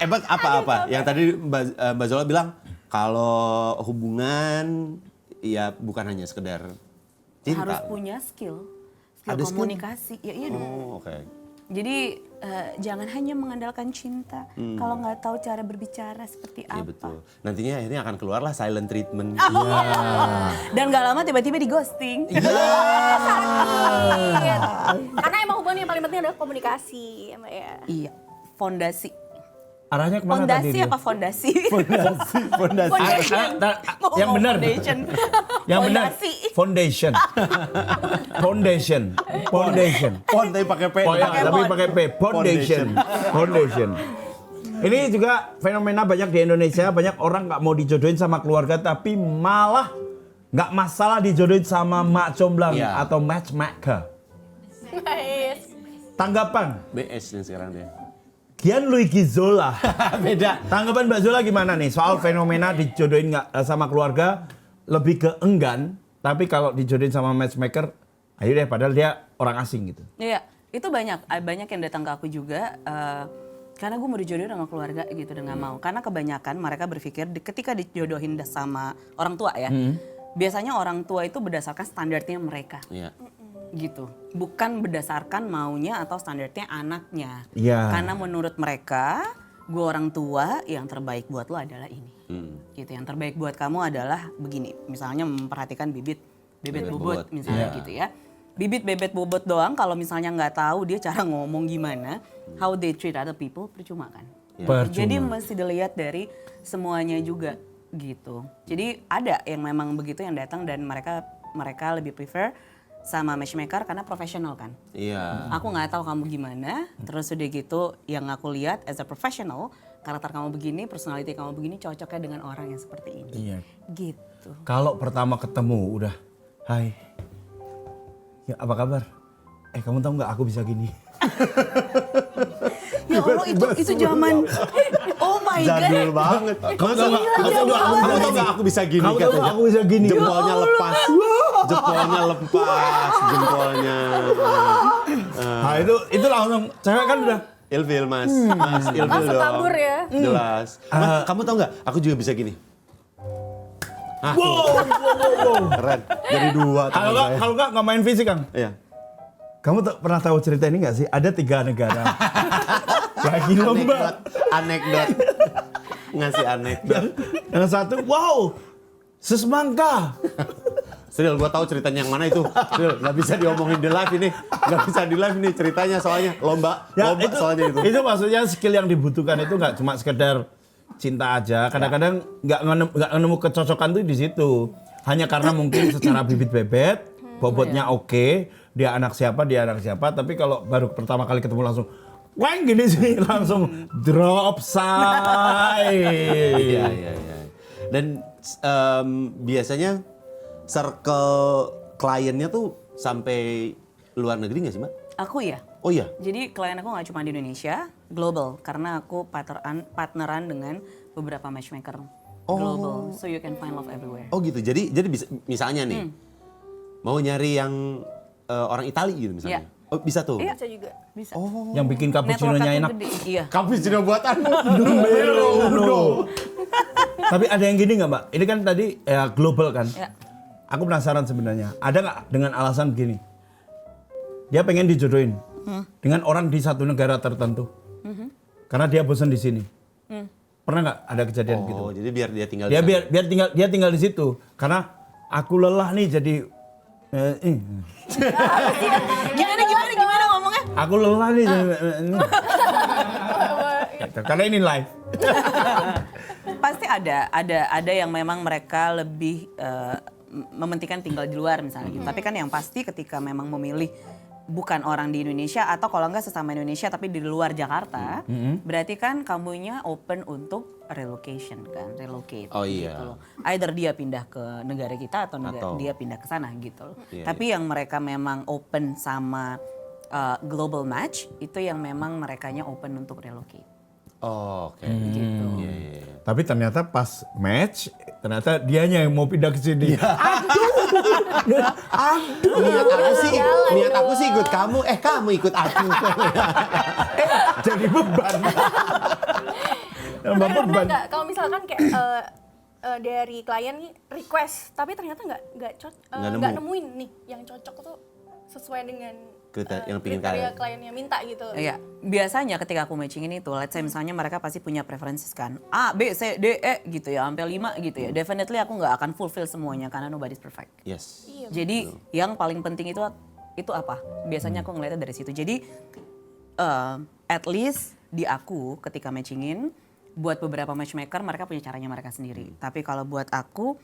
Ebak apa-apa? Yang tadi Mbak Zola bilang kalau hubungan ya bukan hanya sekedar cinta. Harus punya skill Ada skill? komunikasi. Ya iya dong. Oh, oke. Jadi jangan hanya mengandalkan cinta. Kalau nggak tahu cara berbicara seperti Iya apa. betul. Nantinya akhirnya akan keluarlah silent treatment. Dan nggak lama tiba-tiba di ghosting. Karena emang hubungan yang paling penting adalah komunikasi, Mbak ya. Iya. Fondasi. Arahnya kemana tadi Fondasi dia? apa fondasi? Fondasi. Yang benar. Foundation. Yang benar. Fondasi. Foundation. Foundation. Foundation. Pon tapi pakai P. Oh ya, Pakai tapi pon. pakai P. Foundation. Foundation. Ini juga fenomena banyak di Indonesia, banyak orang nggak mau dijodohin sama keluarga, tapi malah nggak masalah dijodohin sama mak comblang Iya. atau matchmaker. Nice. Ah, Tanggapan BS nih sekarang dia. Gianluigi Zola. Beda. Tanggapan Mbak Zola gimana nih soal fenomena dijodohin nggak sama keluarga, lebih ke enggan, tapi kalau dijodohin sama matchmaker, ayo deh, padahal dia orang asing gitu. Iya, itu banyak yang datang ke aku juga karena gue mau dijodohin sama keluarga gitu dan nggak mau. Karena kebanyakan mereka berpikir ketika dijodohin sama orang tua ya, biasanya orang tua itu berdasarkan standarnya mereka. Iya. Gitu, bukan berdasarkan maunya atau standarnya anaknya. Iya. Karena menurut mereka, gue orang tua, yang terbaik buat lo adalah ini. Gitu, yang terbaik buat kamu adalah begini. Misalnya memperhatikan bebet bobot misalnya Iya. gitu ya. Bebet bobot doang kalau misalnya nggak tahu dia cara ngomong gimana, how they treat other people, percuma kan. Percuma. Jadi mesti dilihat dari semuanya juga gitu. Jadi ada yang memang begitu yang datang dan mereka lebih prefer sama matchmaker karena profesional kan. Iya. Aku nggak tahu kamu gimana, terus udah gitu yang aku lihat as a professional, karakter kamu begini, personality kamu begini, cocoknya dengan orang yang seperti ini. Iya. Gitu. Kalau pertama ketemu udah, hai, ya apa kabar? Kamu tahu nggak aku bisa gini? Ya Allah itu zaman, oh my god. Jadul banget. Kamu tau gak aku bisa gini Kamu tahu nggak katanya. aku bisa gini? Jempolnya lepas. Jempolnya lepas. Jempolnya. Nah itu langsung cewek kan udah, Ilfil mas, ilfil Langsung dong. kabur ya. Jelas. Mas, kamu tau nggak? Aku juga bisa gini. Wow. Keren. Jadi dua. Kalau tangan saya. nggak main fisik Kang. Iya. Kamu pernah tahu cerita ini nggak sih? Ada 3 negara lagi lomba. Anekdot. Ngasih anekdot. Yang satu, wow, sesemangka. Sril, gua tahu ceritanya yang mana itu. Sril, nggak bisa diomongin di live ini. Nggak bisa di live nih ceritanya soalnya lomba soalnya itu. Itu maksudnya skill yang dibutuhkan itu nggak cuma sekedar cinta aja. Kadang-kadang nggak nemu kecocokan tuh di situ. Hanya karena mungkin secara bibit bebet, bobotnya oke, dia anak siapa, tapi kalau baru pertama kali ketemu langsung weng gini sih, langsung drop say. Iya. Dan biasanya circle kliennya tuh sampai luar negeri nggak sih, Mbak? Aku ya. Oh iya. Jadi klien aku nggak cuma di Indonesia, global. Karena aku partneran dengan beberapa matchmaker global. So you can find love everywhere. Oh gitu. Jadi bisa, misalnya nih mau nyari yang orang Itali gitu misalnya. Iya. Oh bisa tuh. Bisa juga. Bisa. Yang bikin cappuccino-nya Network-nya enak. gede. Iya. Cappuccino buatanmu. Numero uno. Tapi ada yang gini nggak Mbak? Ini kan tadi ya global kan. Ya. Aku penasaran sebenarnya. Ada nggak dengan alasan begini? Dia pengen dijodohin dengan orang di satu negara tertentu. Karena dia bosan di sini. Pernah nggak ada kejadian gitu? Oh, jadi biar dia tinggal Dia di sana. biar tinggal di situ. Karena aku lelah nih jadi Gimana ngomongnya? aku lelah nih. Karena ini live. Pasti ada yang memang mereka lebih mementingkan tinggal di luar misalnya gitu. Tapi kan yang pasti ketika memang memilih bukan orang di Indonesia atau kalau enggak sesama Indonesia tapi di luar Jakarta, berarti kan kamunya open untuk relocation kan, relocate Oh iya. gitu loh. Either dia pindah ke negara kita atau dia pindah ke sana gitu loh. Iya, Tapi yang mereka memang open sama global match itu yang memang merekanya open untuk relocate. Oh, oke. Gitu. Iya. Tapi ternyata pas match, ternyata dianya yang mau pindah ke sini. Niat aku sih ikut kamu, kamu ikut aku. Jadi beban. Tapi pernah nggak kalau misalkan kayak dari klien nih request, tapi ternyata nggak nemu. nemuin nih yang cocok tuh sesuai dengan Yang pingin kriteria kalian. kliennya minta gitu. Iya, biasanya ketika aku matchingin itu, let's say misalnya mereka pasti punya preferences kan, A, B, C, D, E gitu ya, sampai 5 gitu ya. Definitely aku nggak akan fulfill semuanya karena nobody's perfect. Yes. Iya. Jadi yang paling penting itu apa? Biasanya aku ngeliatnya dari situ. Jadi at least di aku ketika matchingin, buat beberapa matchmaker mereka punya caranya mereka sendiri. Tapi kalau buat aku,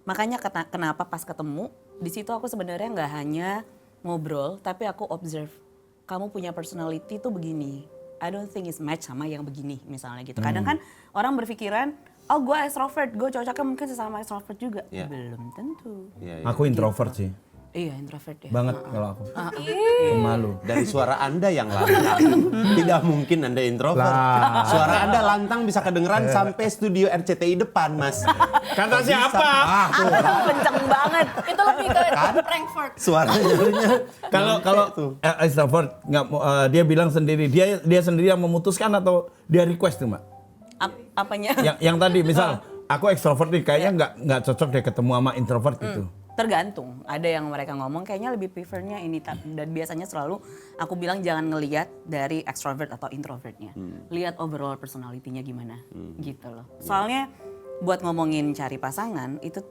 makanya kenapa pas ketemu di situ aku sebenarnya nggak hanya ngobrol, tapi aku observe. Kamu punya personality tuh begini. I don't think it's match sama yang begini misalnya gitu. Kadang kan orang berpikiran, oh gue extrovert, gue cocoknya mungkin sesama extrovert juga. Iya. Belum tentu. Iya. Aku introvert sih. Iya introvert ya. Banget kalau aku. Ih, Pemalu. Dari suara Anda yang lantang, tidak mungkin Anda introvert. Lah. Suara Anda lantang bisa kedengeran sampai studio RCTI depan, Mas. Kata siapa? Kenceng banget. itu lebih ke Frankfurt. Suaranya. Kalau extrovert nggak dia bilang sendiri, dia sendiri yang memutuskan atau dia request tuh Mbak? Apanya? Yang tadi misal aku extrovert nih kayaknya nggak cocok deh ketemu sama introvert gitu. Tergantung. Ada yang mereka ngomong kayaknya lebih prefernya ini dan biasanya selalu aku bilang jangan ngelihat dari extrovert atau introvertnya. Lihat overall personality-nya gimana gitu loh. Soalnya buat ngomongin cari pasangan itu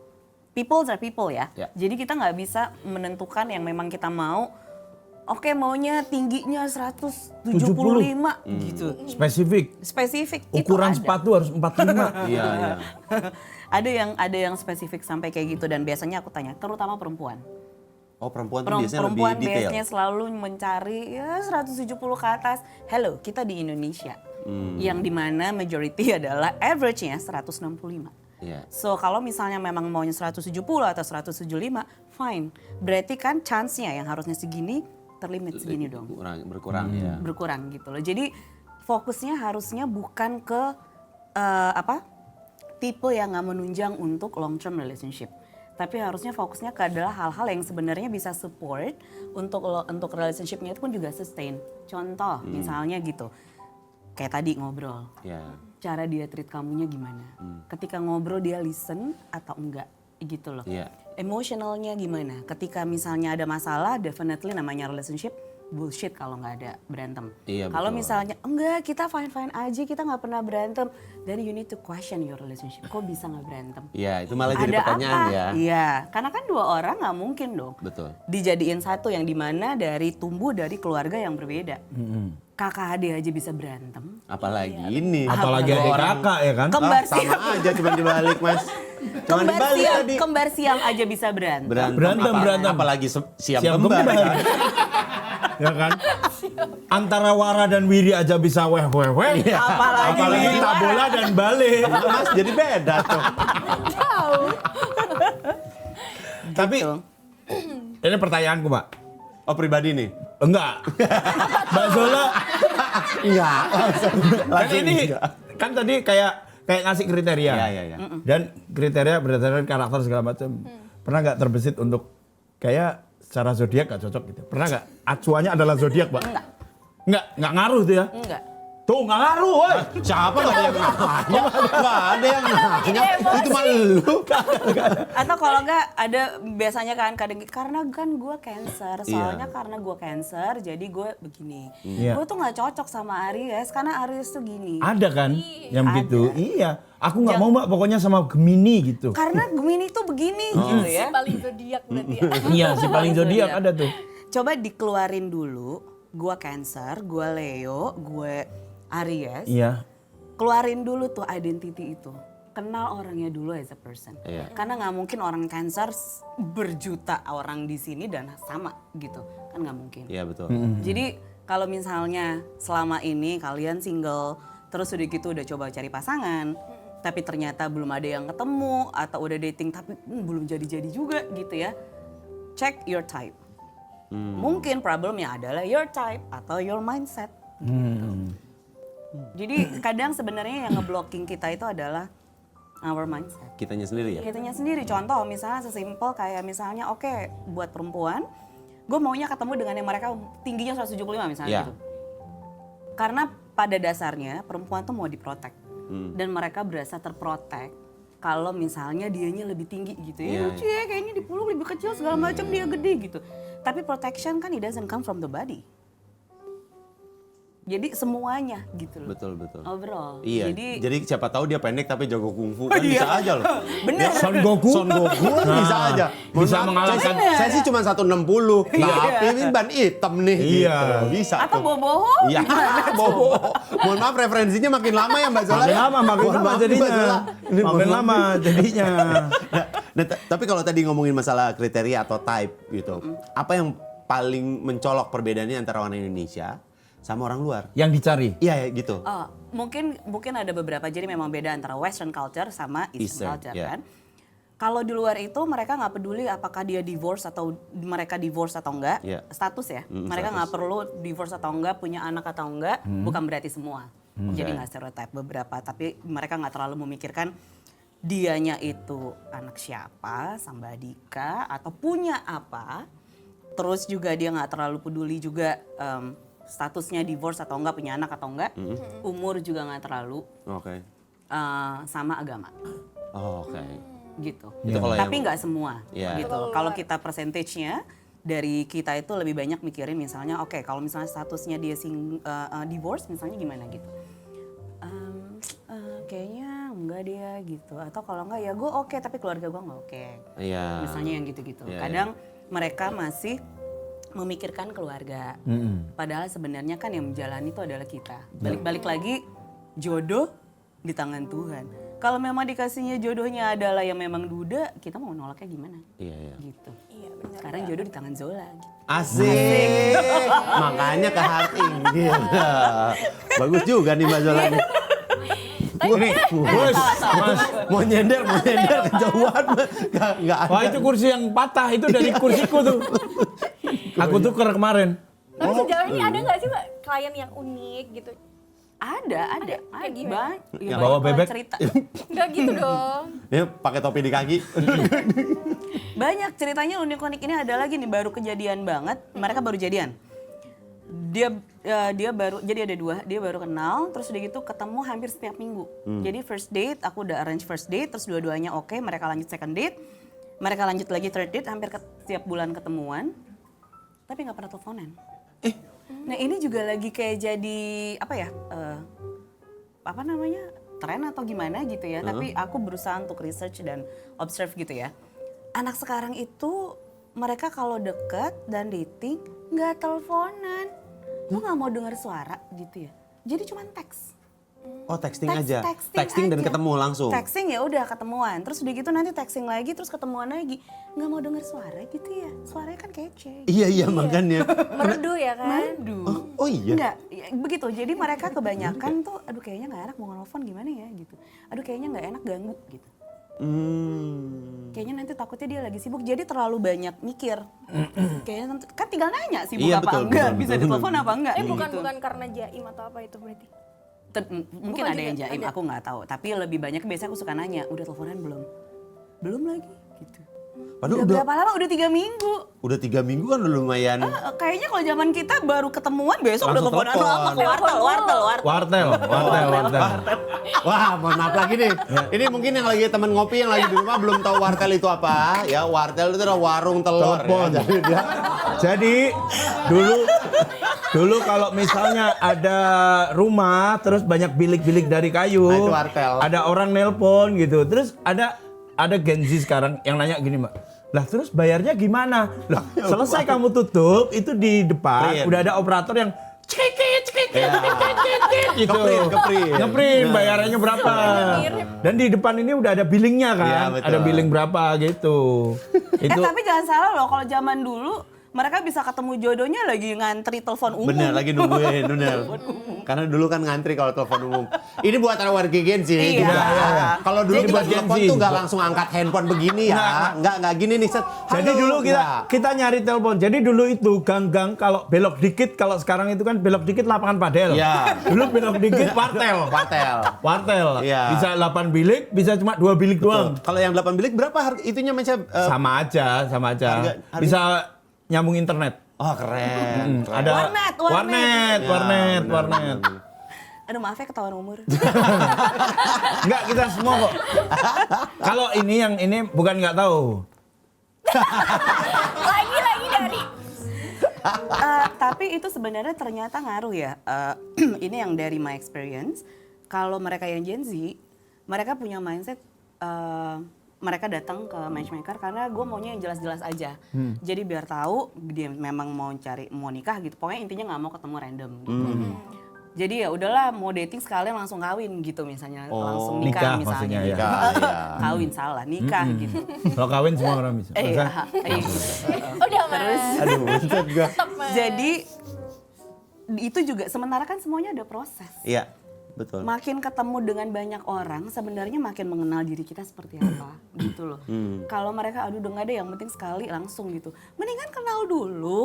people are people ya. Jadi kita nggak bisa menentukan yang memang kita mau. Oke, maunya tingginya 175 gitu. Spesifik. itu Ukuran ada. sepatu harus 45. Iya. Ada yang spesifik sampai kayak gitu dan biasanya aku tanya, terutama perempuan. Oh, perempuan tuh biasanya lebih Perempuan detail. biasanya selalu mencari ya 170 ke atas. Hello, kita di Indonesia. Yang dimana majority adalah average-nya 165. Iya. So kalau misalnya memang maunya 170 atau 175, fine. Berarti kan chance-nya yang harusnya segini terlimit segini dong. Berkurang ya. Berkurang gitu loh. Jadi fokusnya harusnya bukan ke tipe yang nggak menunjang untuk long term relationship. Tapi harusnya fokusnya ke adalah hal-hal yang sebenarnya bisa support untuk relationship-nya itu pun juga sustain. Contoh misalnya gitu. kayak tadi ngobrol. Ya. Cara dia treat kamunya gimana? Ketika ngobrol dia listen atau enggak gitu loh. Iya. Emotionalnya gimana? Ketika misalnya ada masalah, definitely namanya relationship bullshit kalau nggak ada berantem. Iya, Kalau betul. misalnya enggak, kita fine-fine aja, kita nggak pernah berantem, then you need to question your relationship. Kok bisa nggak berantem? Iya, itu malah jadi Ada pertanyaan apa? ya. Iya, karena kan dua orang nggak mungkin dong Betul. dijadiin satu yang dimana dari tumbuh dari keluarga yang berbeda. Kakak adik aja bisa berantem. Apalagi ini. Apalagi adik kakak ya kan? Kembar Ah, sama siang, aja cuma dibalik, Mas. Cuma dibalik tadi. kembar siang aja bisa berantem. Berantem. Apalagi siap Siap kembar. kembar. Ya kan? Antara Wara dan Wiri aja bisa weh. Apalagi Apalagi Wira. Tabola dan Bale. Mas jadi beda tuh. Jauh. Tapi ini pertanyaanku, Pak. Oh pribadi nih? Enggak. Mbak Zola, Iya. kan ini kan tadi kayak ngasih kriteria. Iya. Dan kriteria berdasarkan karakter segala macam. Pernah nggak terbesit untuk kayak secara zodiak gak cocok gitu? Pernah nggak? Acuannya adalah zodiak, Pak? Nggak ngaruh tuh ya? Enggak. Tuh nggak ngaruh, woy. Siapa nggak ada yang nanya? Nggak ada yang nanya. Itu mah lu. Atau kalau enggak ada biasanya kan kadang karena kan gue Cancer, soalnya karena gue Cancer jadi gue begini. Iya. Gue tuh nggak cocok sama Aries karena Aries tuh gini. Ada kan yang begitu? Iya. Aku nggak mau, Mbak, pokoknya sama Gemini gitu. Karena Gemini tuh begini gitu ya. Paling zodiak berarti ya. Iya, si paling zodiak ada tuh. Coba dikeluarin dulu, gue Cancer, gue Leo, gue Aries. Iya. Keluarin dulu tuh identity itu. Kenal orangnya dulu as a person. Iya. Karena nggak mungkin orang Cancer berjuta orang di sini dan sama gitu. Kan nggak mungkin. Iya betul. Jadi kalau misalnya selama ini kalian single, terus udah gitu udah coba cari pasangan, tapi ternyata belum ada yang ketemu atau udah dating tapi belum jadi-jadi juga gitu ya. Check your type. Mungkin problemnya adalah your type atau your mindset. Jadi kadang sebenarnya yang ngeblocking kita itu adalah our mindset. Kitanya sendiri ya? Kitanya sendiri. Contoh misalnya sesimpel kayak misalnya oke, buat perempuan, gue maunya ketemu dengan yang mereka tingginya 175 misalnya Iya. gitu. Karena pada dasarnya perempuan tuh mau diprotek. Dan mereka berasa terprotek kalau misalnya dianya lebih tinggi gitu ya. Iya. Lucu ya kayaknya dipeluk lebih kecil segala macam dia gede gitu. Tapi protection kan it doesn't come from the body. Jadi semuanya gitu loh. Betul. Overall. Iya. Jadi siapa tahu dia pendek tapi jago kungfu kan Iya. bisa aja loh. Bener. Son Goku. Son Goku kan bisa aja. Bisa Mohon maaf, mengalahkan. Saya sih cuma 160. Tapi ini ban hitam nih. Iya. Gitu. Bisa Atau tuh. boboho. Iya. Bobo. Mohon maaf referensinya makin lama ya Mbak Zola. Makin ya? lama Mohon maaf, Mbak jadinya. Zola. Ini Makin mohon maaf. lama jadinya. Nah, tapi kalau tadi ngomongin masalah kriteria atau type gitu, apa yang paling mencolok perbedaannya antara orang Indonesia sama orang luar? Yang dicari. Iya gitu. Oh, mungkin ada beberapa, jadi memang beda antara Western culture sama Eastern Eastern, culture yeah. kan. Kalau di luar itu mereka nggak peduli apakah dia divorce atau mereka divorce atau enggak, Yeah. status ya. Mereka nggak perlu divorce atau enggak, punya anak atau enggak, bukan berarti semua. Jadi nggak stereotip beberapa, tapi mereka nggak terlalu memikirkan dianya itu anak siapa, sambadika atau punya apa. Terus juga dia nggak terlalu peduli juga statusnya divorce atau enggak, punya anak atau enggak, umur juga nggak terlalu, Oke. sama agama Oh, oke. gitu. Itu kalau Tapi yang- nggak semua Iya. gitu. Kalau kita persentage-nya dari kita itu lebih banyak mikirin misalnya, oke, kalau misalnya statusnya dia divorce misalnya gimana gitu. Kayaknya enggak dia gitu. Atau kalau enggak ya gue oke tapi keluarga gue nggak oke. Iya. Misalnya yang gitu-gitu. Iya, Kadang mereka masih memikirkan keluarga. Padahal sebenarnya kan yang menjalani itu adalah kita. Balik-balik lagi jodoh di tangan Tuhan. Kalau memang dikasihnya jodohnya adalah yang memang duda, kita mau nolaknya gimana? Iya. Gitu. Iya benar. Sekarang jodoh di tangan Zola. Gitu. Asik. Makanya ke hati. Gila. Bagus juga nih Mbak Zola nih. Nih, bos, mas. Mau nyender kejauhan. Nggak ada. Wah, itu kursi yang patah itu dari kursiku tuh. Aku tuker kemarin. Tapi sejauh ini ada nggak sih Mbak klien yang unik gitu? Ada. Kayak gimana? Banyak. Yang bawa bebek? Cerita. Nggak gitu dong. Ini pakai topi di kaki. Banyak ceritanya unik-unik ini ada lagi nih baru kejadian banget. Mereka baru jadian. Dia baru, jadi ada 2, dia baru kenal, terus udah gitu ketemu hampir setiap minggu. Jadi first date, aku udah arrange first date, terus dua-duanya oke, mereka lanjut second date, mereka lanjut lagi third date, hampir setiap bulan ketemuan, tapi nggak pernah teleponan. Nah ini juga lagi kayak jadi tren atau gimana gitu ya. Tapi aku berusaha untuk research dan observe gitu ya. Anak sekarang itu mereka kalau deket dan dating nggak teleponan, lu nggak mau dengar suara gitu ya. Jadi cuma teks. Oh texting aja. Texting dan aja. ketemu langsung. Texting ya udah ketemuan. Terus udah gitu nanti texting lagi, terus ketemuan lagi. Nggak mau dengar suara gitu ya. Suaranya kan kece. Iya makanya. Merdu ya kan? Oh iya. Enggak, ya, begitu. Jadi mereka kebanyakan tuh, aduh kayaknya nggak enak mau nelfon gimana ya gitu. Aduh kayaknya nggak enak ganggu gitu. Kayaknya nanti takutnya dia lagi sibuk, jadi terlalu banyak mikir. Kayaknya nanti, kan tinggal nanya sibuk Iya, apa betul, enggak, betul, bisa betul. ditelepon apa enggak. Bukan gitu. bukan karena jaim atau apa itu berarti. Mungkin Bukan ada yang juga, jaim, ada. aku nggak tahu. Tapi lebih banyak biasanya aku suka nanya, udah teleponan belum? Belum lagi, gitu. Padahal Udah berapa lama? Udah 3 minggu. udah 3 minggu kan udah lumayan. Kayaknya kalau zaman kita baru ketemuan besok udah Langsung teleponan telepon. lama ke wartel. Wartel. Wah, mohon maaf lagi nih. Ini mungkin yang lagi temen ngopi yang lagi di rumah belum tahu wartel itu apa. Ya, wartel itu adalah warung telur. Telepon. Ya. Jadi dia Jadi dulu kalau misalnya ada rumah terus banyak bilik-bilik dari kayu, Nah, itu wartel. ada orang nelpon gitu. Terus ada Gen Z sekarang yang nanya gini, Mbak. Lah terus bayarnya gimana? Lah selesai kamu tutup itu di depan Print. udah ada operator yang cekit gitu. Ngeprint. Ngeprint bayarannya berapa? Mirip. Dan di depan ini udah ada billingnya kan? Iya, betul. Ada billing berapa gitu. Itu Tapi jangan salah loh, kalau zaman dulu mereka bisa ketemu jodohnya lagi ngantri telepon umum. bener lagi nungguin, bener. Karena dulu kan ngantri kalau telepon umum. Ini buat warga Gen Z Iya. juga. Iya. Kalau dulu Jadi kita buat Gen telepon Z. tuh nggak langsung angkat handphone begini ya. Nggak gini nih. Set. Jadi Halo, dulu nggak. kita nyari telepon. Jadi dulu itu gang-gang kalau belok dikit, kalau sekarang itu kan belok dikit lapangan padel. Iya. Dulu belok dikit wartel. Wartel. Iya. Bisa 8 bilik, bisa cuma 2 bilik doang. Kalau yang 8 bilik berapa harga itunya macam? Sama aja. harga- Bisa nyambung internet. Oh keren. Keren. Ada Warnet. warnet. Aduh maaf ya ketahuan umur. Enggak, kita semua kok. Kalau ini bukan nggak tahu. Lagi dari Tapi itu sebenarnya ternyata ngaruh ya. Ini yang dari my experience. Kalau mereka yang Gen Z, mereka punya mindset mereka datang ke matchmaker karena gue maunya yang jelas-jelas aja. Jadi biar tahu dia memang mau nikah gitu. Pokoknya intinya nggak mau ketemu random. Gitu. Jadi ya udahlah mau dating sekalian langsung kawin gitu misalnya, langsung nikah nikah misalnya. maksudnya ya. Nikah, ya. Kawin salah, nikah gitu. Kalau kawin semua orang bisa. Iya. udah Terus Aduh, buset gua. jadi itu juga sementara kan semuanya ada proses. Iya, betul. Makin ketemu dengan banyak orang, sebenarnya makin mengenal diri kita seperti apa, gitu loh. Kalau mereka aduh udah nggak ada, yang penting sekali langsung gitu. Mendingan kenal dulu,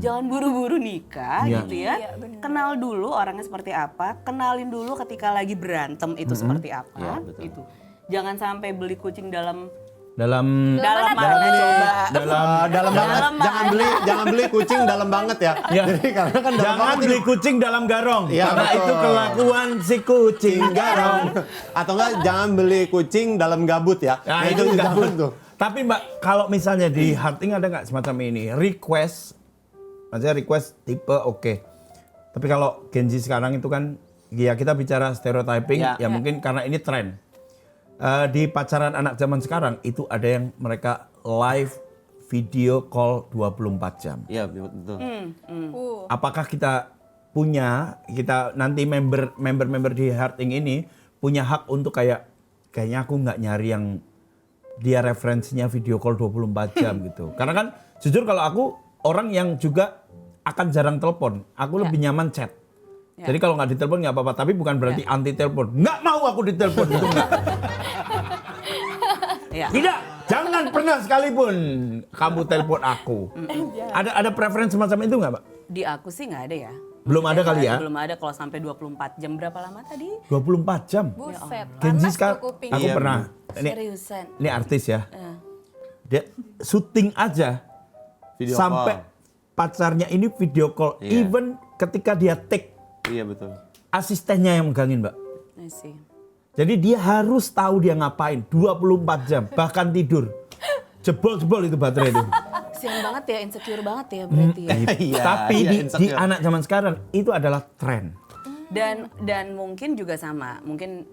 jangan buru-buru nikah, Iya. gitu ya. Iya, benar. Kenal dulu orangnya seperti apa, kenalin dulu ketika lagi berantem itu seperti apa, Iya, betul. gitu. Jangan sampai beli kucing dalam Dalam mana mana tuh? coba. Dalam banget. Dalam Jangan beli kucing dalam banget ya. Ya. Jadi karena kan dalam Jangan banget beli ini kucing dalam garong. Iya, Karena betul. itu kelakuan si kucing garong. Atau enggak jangan beli kucing dalam gabut ya. Nah, itu jangan gabut. tuh. Tapi Mbak, kalau misalnya di Hearting ada nggak semacam ini? Maksudnya request tipe oke. Tapi kalau Gen Z sekarang itu kan, ya kita bicara stereotyping, ya mungkin karena ini tren. Di pacaran anak zaman sekarang itu ada yang mereka live video call 24 jam. Iya, betul. Apakah kita nanti member di Hearting ini punya hak untuk kayaknya aku nggak nyari yang dia referensinya video call 24 jam gitu. Karena kan jujur kalau aku orang yang juga akan jarang telepon, aku lebih nyaman chat. Jadi kalau nggak ditelepon nggak apa-apa, tapi bukan berarti anti telepon. Nggak mau aku ditelepon itu nggak. Ya. Tidak, jangan pernah sekalipun kamu telepon aku. Ada preferensi semacam itu nggak, Pak? Di aku sih nggak ada ya. Belum ada kali ya? Belum ada. Kalau sampai 24 jam berapa lama tadi? 24 jam. Buset, Gen Z panas sekarang, tuh kuping. aku Iya, pernah. Seriusan. Ini artis ya. Eh. Dia syuting aja Video sampai call. pacarnya ini video call, Iya. even ketika dia take, Iya betul. asistennya yang megangin, Mbak. I see. Jadi dia harus tahu dia ngapain 24 jam, bahkan tidur. Jebol-jebol itu baterai itu. Kasian banget ya, insecure banget ya berarti ya. Iya, Tapi iya, di insecure. anak zaman sekarang itu adalah tren. Dan mungkin juga sama, mungkin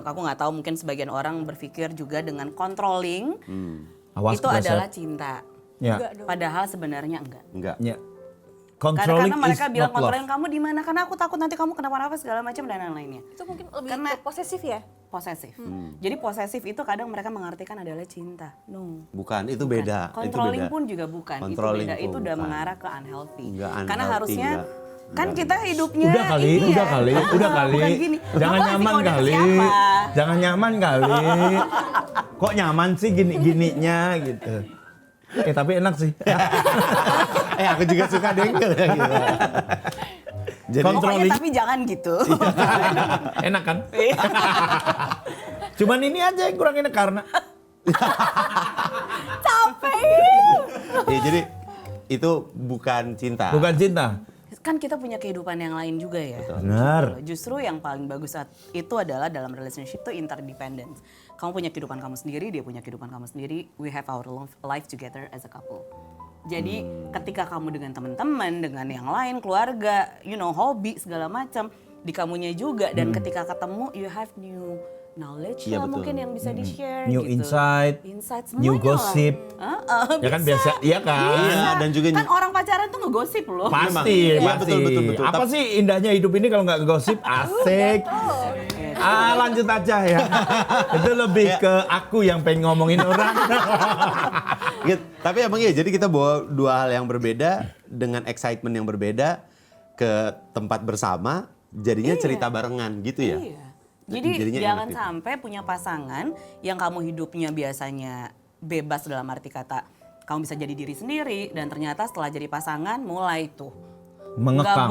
aku nggak tahu, mungkin sebagian orang berpikir juga dengan controlling Awas itu kepleset. adalah cinta. Ya. Padahal sebenarnya enggak. Enggak. Ya. Karena Controlling mereka is bilang not love. kontrolin kamu di mana, karena aku takut nanti kamu kenapa-napa segala macam dan lain-lainnya. Itu mungkin lebih Karena- ke posesif ya? Posesif. Jadi posesif itu kadang mereka mengartikan adalah cinta. No. Bukan, itu beda. Controlling itu beda. pun juga bukan. Controlling Itu beda. pun Itu udah bukan. mengarah ke unhealthy. Enggak Karena unhealthy, harusnya enggak. kan kita hidupnya Udah kali, ini udah ya. kali, udah kali. Bukan gini. Jangan Apa nyaman sih kode kali. siapa? Jangan nyaman kali. Kok nyaman sih gini-gininya gitu. Tapi enak sih. Aku juga suka dengkel ya gitu. Jadi Kontrol- Pokoknya Controlling. tapi jangan gitu. Enak kan? Cuman ini aja yang kurang enak karena ya, jadi itu bukan cinta. bukan cinta. Kan kita punya kehidupan yang lain juga ya. Benar. Justru yang paling bagus saat itu adalah dalam relationship itu interdependence. Kamu punya kehidupan kamu sendiri, dia punya kehidupan kamu sendiri. We have our life together as a couple. Jadi ketika kamu dengan teman-teman, dengan yang lain, keluarga, hobi segala macam, di kamunya juga. Dan ketika ketemu, you have new knowledge Iya, lah betul. mungkin yang bisa di-share New gitu. insight, Insight new semuanya gossip. lah. Ya kan biasa, iya kan? Iya, dan juga Kan orang pacaran tuh ngegosip loh. Pasti, Iya, pasti. betul. Apa sih indahnya hidup ini kalau nggak gosip? Asik. Lanjut aja ya. Itu lebih ke aku yang pengen ngomongin orang. Gitu. Tapi emang iya, jadi kita bawa dua hal yang berbeda dengan excitement yang berbeda ke tempat bersama, jadinya cerita barengan gitu ya. Iya. Jadi Jadinya jangan enak gitu. sampai punya pasangan yang kamu hidupnya biasanya bebas dalam arti kata kamu bisa jadi diri sendiri dan ternyata setelah jadi pasangan mulai tuh Mengekang.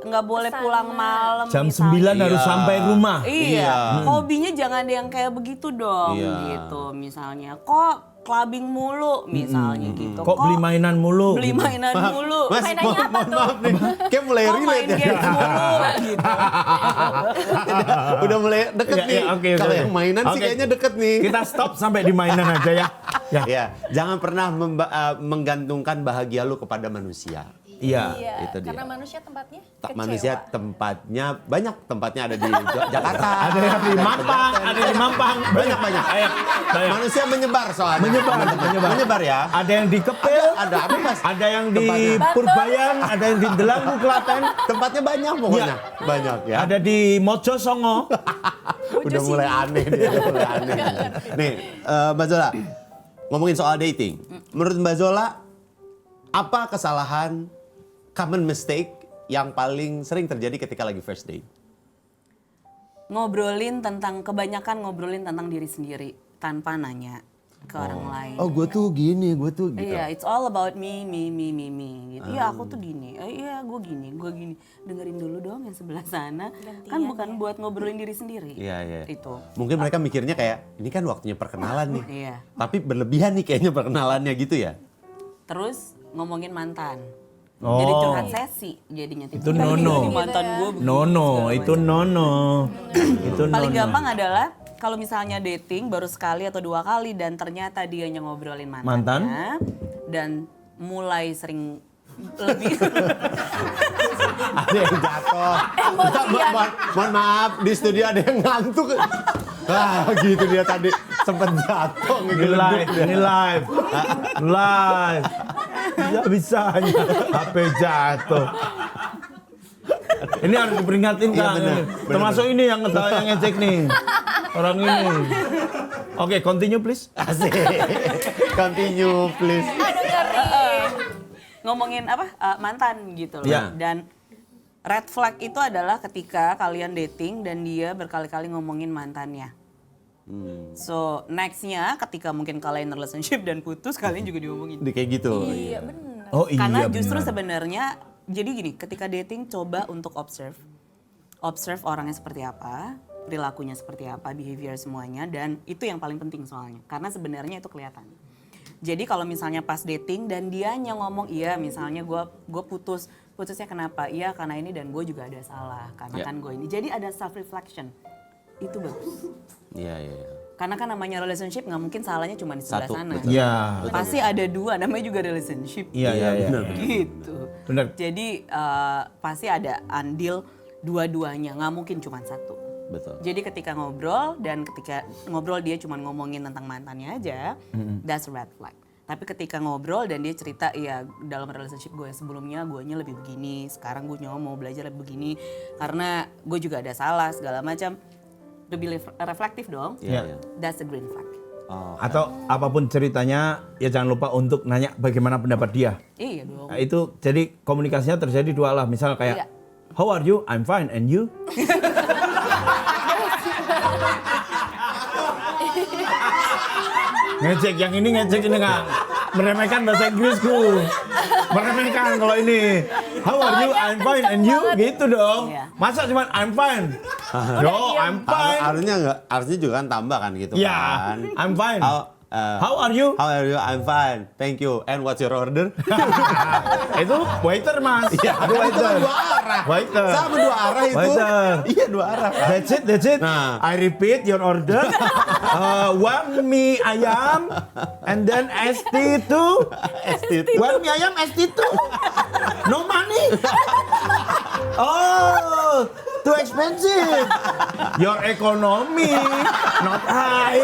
nggak boleh pulang malam Jam misalnya. 9 harus Iya. sampai rumah. Iya, hobinya jangan yang kayak begitu dong Iya. gitu. Misalnya kok clubbing mulu misalnya gitu. Kok beli mainan mulu? beli gitu. mainan mulu. Mas, Mainannya apa mohon tuh? maaf nih, kayak mulai Kok relate main ya. games mulu gitu. Udah mulai deket Ya, nih. ya, oke, Kalau oke. yang mainan sih Oke. kayaknya deket nih. Kita stop sampai di mainan aja ya. Ya. Ya, jangan pernah menggantungkan bahagia lu kepada manusia. Iya. Iya, itu dia. karena manusia tempatnya kecewa. Manusia tempatnya banyak, tempatnya ada di Jakarta. Ada yang di Mampang, ada di Mampang. Banyak. Banyak. Manusia menyebar soalnya. Menyebar. Menyebar ya. Ada yang di Kepil, Ada apa Mas? ada yang di Tempatnya. Purbayan, ada yang di Delanggu Klaten, Tempatnya banyak pokoknya. Banyak ya. ada di Mojosongo. Udah mulai aneh dia, udah mulai aneh. Nih, Mbak Zola, ngomongin soal dating. Menurut Mbak Zola, apa kesalahan common mistake yang paling sering terjadi ketika lagi first date? Kebanyakan ngobrolin tentang diri sendiri tanpa nanya ke orang lain. Oh, gue tuh gini, gue tuh gitu. Iya, it's all about me gitu. Iya, aku tuh gini. Iya, gue gini. Dengerin dulu dong yang sebelah sana. Kan bukan buat ngobrolin diri sendiri. Iya. Itu. Mungkin mereka mikirnya kayak, ini kan waktunya perkenalan nih. Iya. Tapi berlebihan nih kayaknya perkenalannya gitu ya. Terus ngomongin mantan. Oh. Jadi curhat sesi jadinya. Itu nono. Mantan gue begini, Nono, segala itu macam. nono. Itu Paling nono. gampang adalah kalau misalnya dating baru sekali atau 2 kali dan ternyata dia ngobrolin mantannya dan mulai sering lebih Ada yang jatuh. Mohon maaf, di studio ada yang ngantuk. Gitu dia tadi sempet jatuh. Ini live, ini live. Live. Ya bisanya HP jatuh. Ini harus diperingatin Iya, Kang. benar. Termasuk ini yang ketawa yang ngecek nih. Orang ini. Oke, continue please. Asik. Continue please. Aduh ngeri. ngomongin mantan gitu loh. Iya. Dan red flag itu adalah ketika kalian dating dan dia berkali-kali ngomongin mantannya. So nextnya ketika mungkin kalian relationship dan putus kalian juga diomongin. Kayak gitu. Iya benar. Oh iya Karena justru benar. sebenarnya jadi gini, ketika dating coba untuk observe orangnya seperti apa, perilakunya seperti apa, behavior semuanya, dan itu yang paling penting soalnya. Karena sebenarnya itu kelihatan. Jadi kalau misalnya pas dating dan dianya ngomong iya misalnya gue putusnya kenapa? Iya karena ini dan gue juga ada salah karena kan gue ini. Jadi ada self reflection. Itu bagus. Iya. Karena kan namanya relationship nggak mungkin salahnya cuma di sebelah Satu, sana. betul. Iya. Pasti ada dua, namanya juga relationship. Iya. Gitu. Benar. Jadi pasti ada andil dua-duanya, nggak mungkin cuma satu. Betul. Jadi ketika ngobrol dan ketika ngobrol dia cuma ngomongin tentang mantannya aja, that's a red flag. Tapi ketika ngobrol dan dia cerita, ya dalam relationship gue sebelumnya guenya lebih begini, sekarang gue mau belajar lebih begini karena gue juga ada salah segala macam. Lebih reflektif dong. Iya. That's a green flag. Oh. Atau apapun ceritanya, ya jangan lupa untuk nanya bagaimana pendapat dia. Iya dong. Nah, itu jadi komunikasinya terjadi dua arah. Misal kayak, Iya. how are you? I'm fine. And you? Ngecek yang ini nggak meremehkan bahasa Inggrisku. Meremehkan kalau ini. How are you? I'm fine. And you? Gitu dong. Iya. Masa cuma I'm fine? Yo, I'm fine. Harusnya juga kan tambah kan gitu Ya, kan. I'm fine. How are you? How are you? I'm fine. Thank you. And what's your order? Itu waiter mas. Iya, Itu waiter. dua arah. Waiter. Sama dua arah itu. Waiter. Iya, dua arah. That's it. Nah. I repeat your order. One mie ayam, and then ST2. One mie ayam ST2. No money. Oh, too expensive. Your economy not high.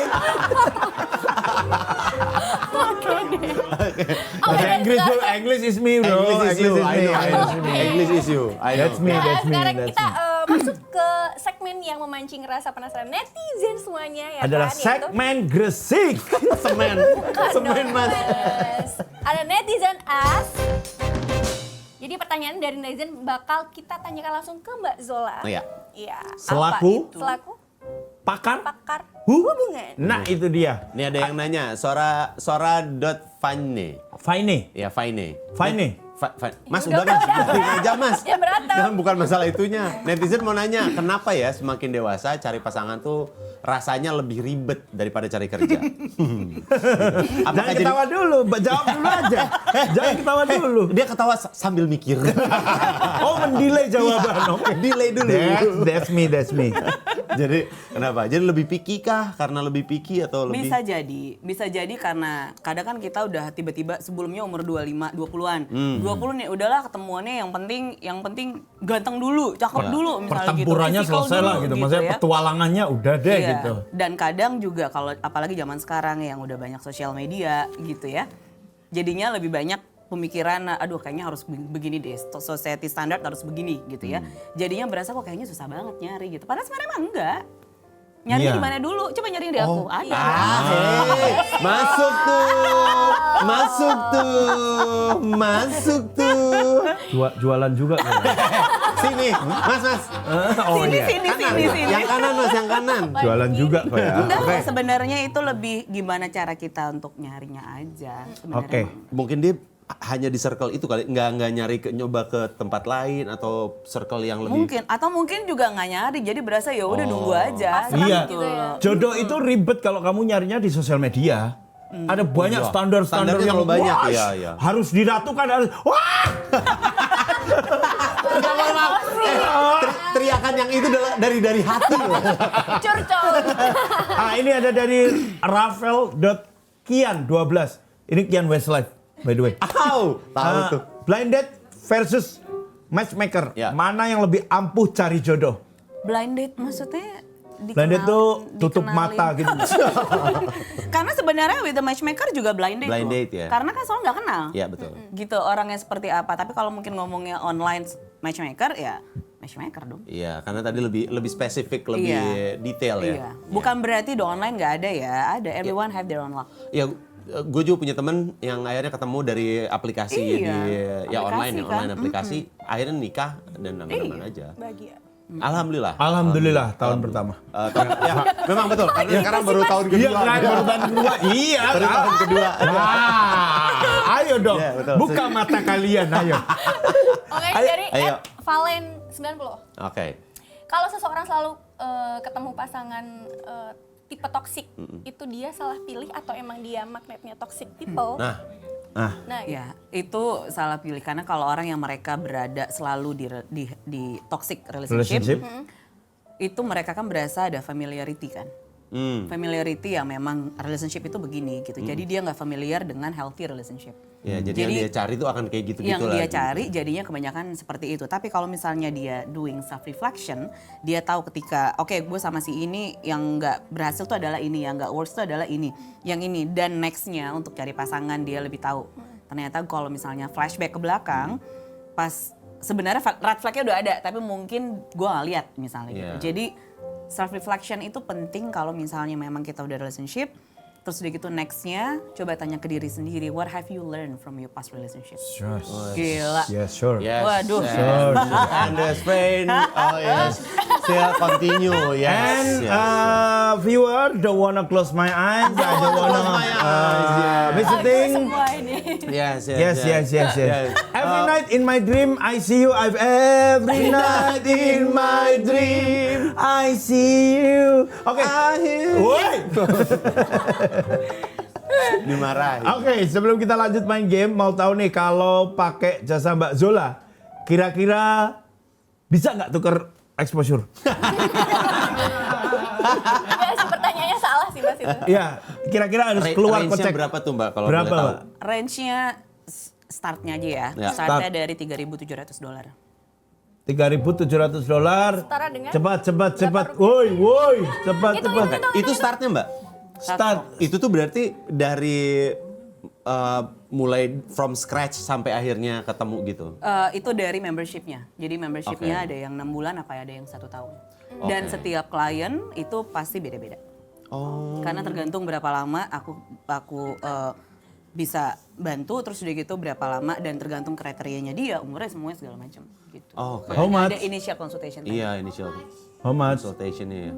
English is me, bro. English is you. I know. Okay. English is you. I know. That's me. Nah, sekarang That's kita me. masuk ke segmen yang memancing rasa penasaran netizen semuanya ya Adalah kan? segmen Gresik. Semen. Semen, Mas. Ada netizen as. Jadi pertanyaan dari netizen bakal kita tanyakan langsung ke Mbak Zola. Oh, iya. Iya. Selaku? Apa itu? Selaku Pakar. pakar Hubungan. hubungan. Nah itu dia. Ini ada yang nanya, Sora.Fine. Fine. Ya, Fine. Fine. Mas Udah, udah mas, udah. Terima aja mas. Ya, berantem. Jangan, bukan masalah itunya. Netizen mau nanya, kenapa ya semakin dewasa cari pasangan tuh rasanya lebih ribet daripada cari kerja? Jangan ketawa dulu, jawab dulu aja. Jangan ketawa dulu. Dia ketawa sambil mikir. Oh, mendelay jawaban. Oke. Delay dulu. That's me. Jadi kenapa? Jadi lebih picky kah? Karena lebih picky atau lebih? Bisa jadi karena kadang kan kita udah tiba-tiba sebelumnya umur 25, 20-an. 20 nih udahlah ketemuannya yang penting ganteng dulu, cakep dulu misalnya Pertempurannya gitu. Physical selesai lah dulu gitu. Maksudnya petualangannya udah deh Iya. gitu. Dan kadang juga kalau apalagi zaman sekarang yang udah banyak sosial media gitu ya. Jadinya lebih banyak pemikiran, aduh kayaknya harus begini deh, society standard harus begini gitu ya. Jadinya berasa kok kayaknya susah banget nyari gitu. Padahal sebenarnya emang enggak. Nyarinya Iya. di mana dulu? Coba nyari di aku. Ada. Masuk tuh. Jualan juga. Sini, mas. Oh iya. Sini. Yang kanan mas, yang kanan. Jualan juga kok ya. Enggak, sebenarnya itu lebih gimana cara kita untuk nyarinya aja. Sebenarnya Oke. emang. Mungkin dia hanya di circle itu kali, nggak nyari nyoba ke tempat lain atau circle yang lebih. Mungkin juga nggak nyari, jadi berasa ya udah nunggu aja. Iya. Gitu. Jodoh itu ribet kalau kamu nyarinya di sosial media. Ada banyak Iya. standar-standar Standarnya yang terlalu banyak, wah, iya. harus diratukan, harus wah. Teriakan yang itu dari hati loh. Curcol. Ini ada dari Rafael.Kian 12. Ini Kian Westlife by the way. Tahu tuh. Blind date versus matchmaker. Ya. Mana yang lebih ampuh cari jodoh? Blind date maksudnya Blind date tuh tutup dikenalin. mata gitu. Karena sebenarnya with the matchmaker juga blind date. Blind loh. date, ya. Karena kan soalnya nggak kenal. Iya betul. Gitu orangnya seperti apa. Tapi kalau mungkin ngomongnya online matchmaker ya matchmaker dong. Iya, karena tadi lebih spesifik, lebih Iya. detail ya. Iya. Bukan berarti di online nggak ada ya. Ada. Everyone have their own luck. Ya, gue juga punya temen yang akhirnya ketemu dari aplikasi Iya, aplikasi kan. aplikasi, akhirnya nikah dan aman-aman aja. Bahagia. Alhamdulillah tahun pertama. Ya, memang betul. Karena sekarang baru tahun kedua. Iya, baru tahun kedua. Iya, Baru tahun kedua. Wah, ayo dong. Iya, betul. Buka mata kalian, ayo. Oke, Ayo, dari ayo. @valen90. Oke. Kalau seseorang selalu ketemu pasangan tipe toxic itu dia salah pilih atau emang dia magnetnya toxic people? Nah, Ya, itu salah pilih karena kalau orang yang mereka berada selalu di toxic relationship, itu mereka kan berasa ada familiarity kan. Familiarity ya memang relationship itu begini gitu. Jadi dia nggak familiar dengan healthy relationship. Ya, jadi yang dia cari tuh akan kayak gitu-gitu Yang lah. dia cari jadinya kebanyakan seperti itu. Tapi kalau misalnya dia doing self reflection, dia tahu ketika oke, gue sama si ini yang nggak berhasil tuh adalah ini, yang nggak works tuh adalah ini, yang ini, dan nextnya untuk cari pasangan dia lebih tahu. Ternyata kalau misalnya flashback ke belakang, pas sebenarnya red flagnya udah ada, tapi mungkin gue nggak lihat misalnya gitu. Jadi self reflection itu penting kalau misalnya memang kita udah relationship. Terus udah gitu nextnya coba tanya ke diri sendiri, what have you learned from your past relationship? Sure. Gila. Yes, sure. Yes. Waduh. And the Spain. Oh yes. Still continue. Yes. And yes. viewer, don't wanna close my eyes. I don't wanna visiting. semua ini. Yes. Yes. Every night in my dream, I see you. Every night in my dream, I see you. Oke. Woi. Dimarahin. Oke, sebelum kita lanjut main game, mau tahu nih kalau pakai jasa Mbak Zola, kira-kira bisa nggak tuker exposure? Enggak sih, pertanyaannya salah sih Mas itu. Iya, kira-kira harus keluar Range-nya kocek. berapa tuh Mbak kalau Berapa, boleh tahu? Mbak? Range-nya startnya aja ya. Ya. Startnya dari $3.700. $3.700. Setara dengan Cepat. Woi, cepat. Itu startnya Mbak? Start. Itu tuh berarti dari mulai from scratch sampai akhirnya ketemu gitu. Itu dari membershipnya. Jadi membershipnya ada yang 6 bulan apa ada yang 1 tahun. Dan setiap klien itu pasti beda-beda. Oh. Karena tergantung berapa lama aku bisa bantu, terus udah gitu berapa lama dan tergantung kriterianya dia, umurnya semuanya segala macam gitu. Oh, oke. How much? Ada initial consultation. tadi. Iya, initial How much? consultation-nya ya.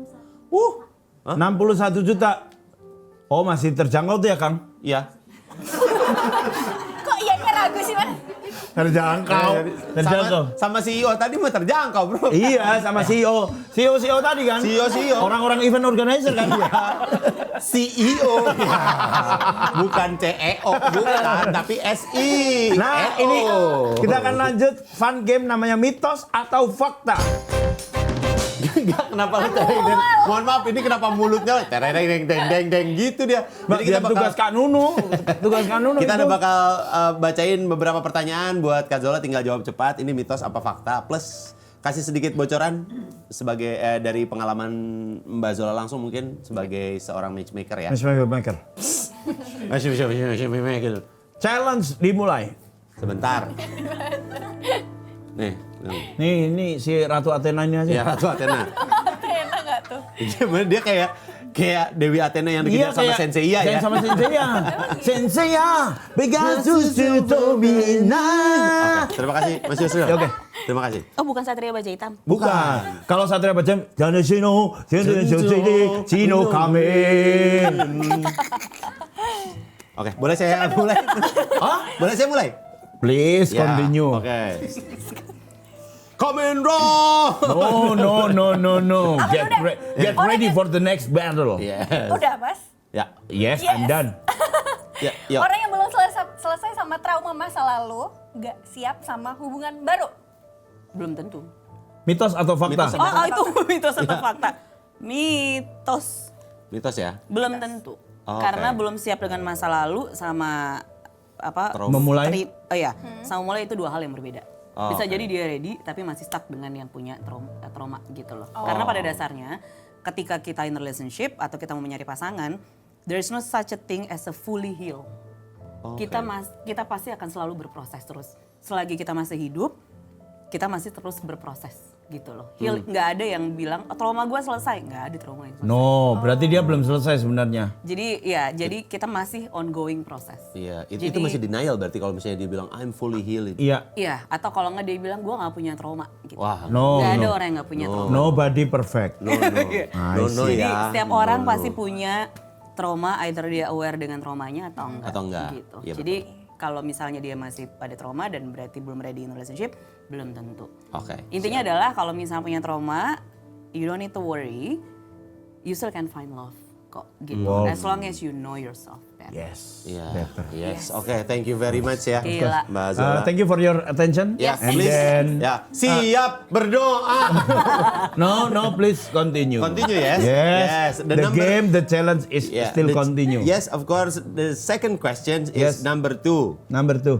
61 juta. Oh, masih terjangkau tuh ya, Kang? Iya. Kok iya ragu sih Mas? Terjangkau. Sama CEO tadi mah terjangkau, Bro. Iya, sama CEO. CEO tadi kan? CEO. Orang-orang event organizer kan? CEO. Ya. Bukan CEO, bukan, tapi SI. Nah, EO. ini kita akan lanjut fun game namanya mitos atau fakta. Enggak, kenapa lu tereng-tereng? Mohon maaf, ini kenapa mulutnya tereng-tereng gitu dia. Jadi kita tugas Kak Nunu. Kita itu. bakal bacain beberapa pertanyaan buat Kak Zola, tinggal jawab cepat. Ini mitos apa fakta, plus kasih sedikit bocoran sebagai dari pengalaman Mbak Zola langsung mungkin sebagai seorang matchmaker ya. Matchmaker. Matchmaker. Challenge dimulai. Sebentar. Nih. Nih si Ratu Athena ini aja. Ya, Ratu Athena. Enak nggak tuh? Dia kayak Dewi Athena yang dikejar sama Sensei ya. Sama Sensei ya. Pegasus Tomina. Oke, terima kasih Mas Yusril. Oke. Terima kasih. Oh, bukan Satria Baja Hitam. Bukan. Kalau Satria Baja jangan Sino kami. Oke, boleh saya mulai? Boleh saya mulai? Please Ya, continue. Oke. Come in raw. No. Get ready for the next battle. Yes. Udah Mas? Ya. Yes, I'm done. Ya, yuk. Orang yang belum selesai sama trauma masa lalu nggak siap sama hubungan baru. Belum tentu. Mitos atau fakta? Mitos. Itu mitos atau fakta? Mitos. Mitos ya? Belum tentu. Oh, Karena oke. belum siap dengan masa lalu sama apa? Trauma. Memulai? Sama mulai itu 2 hal yang berbeda. Oh, Bisa oke. jadi dia ready tapi masih stuck dengan yang punya trauma gitu loh. Karena pada dasarnya ketika kita in relationship atau kita mau mencari pasangan, there is no such a thing as a fully heal. Kita pasti akan selalu berproses terus. Selagi kita masih hidup, kita masih terus berproses gitu loh. Heal nggak ada yang bilang trauma gue selesai, nggak ada trauma yang selesai. No, berarti dia belum selesai sebenarnya. Jadi kita masih ongoing proses. Iya, itu Jadi- masih denial berarti kalau misalnya dia bilang I'm fully healed. Iya. Iya, atau kalau nggak dia bilang gue nggak punya trauma gitu. Wah, No. Nggak ada orang yang nggak punya trauma. Nobody perfect. no Jadi ya. setiap No, orang no. pasti punya trauma, either dia aware dengan traumanya atau enggak. Atau enggak. Gitu. Iya, Jadi kalau misalnya dia masih pada trauma dan berarti belum ready in relationship, belum tentu. Oke. Intinya adalah kalau misalnya punya trauma, you don't need to worry, you still can find love. kok gitu. Wow. As long as you know yourself better. Yes. Iya. Better. Yes. Oke, thank you very much ya, Gila. Mbak Zola. Thank you for your attention. Ya, And please. then Ya, siap berdoa. no, please continue. Continue, yes? Yes. The The number- game, the challenge is Yeah, still the- continue. Yes, of course. The second question Yes. is number 2. Number 2.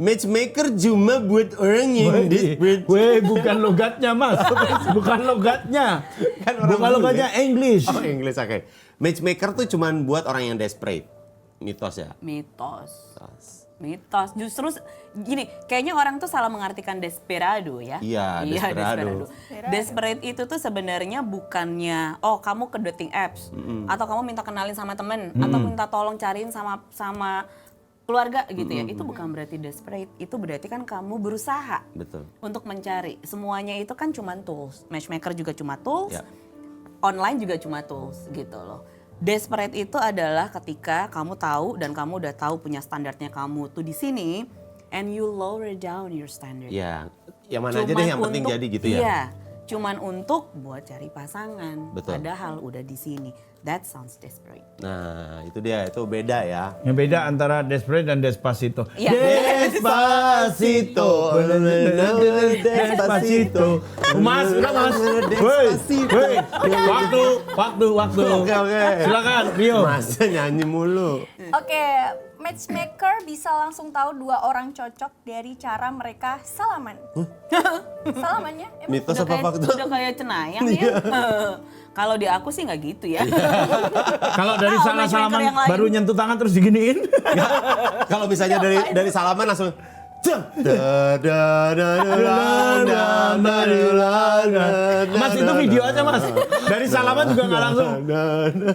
Matchmaker cuma buat orang yang desperate. Weh, bukan logatnya mas, bukan logatnya, Kan orang bukan bule. logatnya English. Oh, English, oke. Matchmaker tuh cuman buat orang yang desperate. Mitos ya? Mitos. Justru gini, kayaknya orang tuh salah mengartikan desperado ya. Iya, desperado. Desperate itu tuh sebenarnya bukannya kamu ke dating apps atau kamu minta kenalin sama temen atau minta tolong cariin sama keluarga gitu ya. Itu bukan berarti desperate, itu berarti kan kamu berusaha Betul. untuk mencari. Semuanya itu kan cuma tools. Matchmaker juga cuma tools. Ya. Online juga cuma tools gitu loh. Desperate itu adalah ketika kamu tahu dan kamu udah tahu punya standarnya kamu tuh di sini and you lower down your standard. Ya, yang mana aja deh yang penting jadi gitu ya. Iya, cuman untuk buat cari pasangan. Betul. Padahal udah di sini. That sounds desperate. Nah, itu dia, itu beda ya. Yang beda antara Desperate dan Despacito. Iya. Despacito, Despacito. Mas, udah mas. Woi, waktu. Oke. Silakan, Rio. Masa nyanyi mulu. Oke, matchmaker bisa langsung tahu 2 orang cocok dari cara mereka salaman. Salamannya? Emang? Mitos apa fakta? Udah kayak cenayang ya. Kalau di aku sih nggak gitu ya. Kalau dari Tahu sana matchmaker salaman yang lain. baru nyentuh tangan terus diginiin. Kalau misalnya dari salaman langsung Mas itu video aja mas. Dari salaman juga nggak langsung.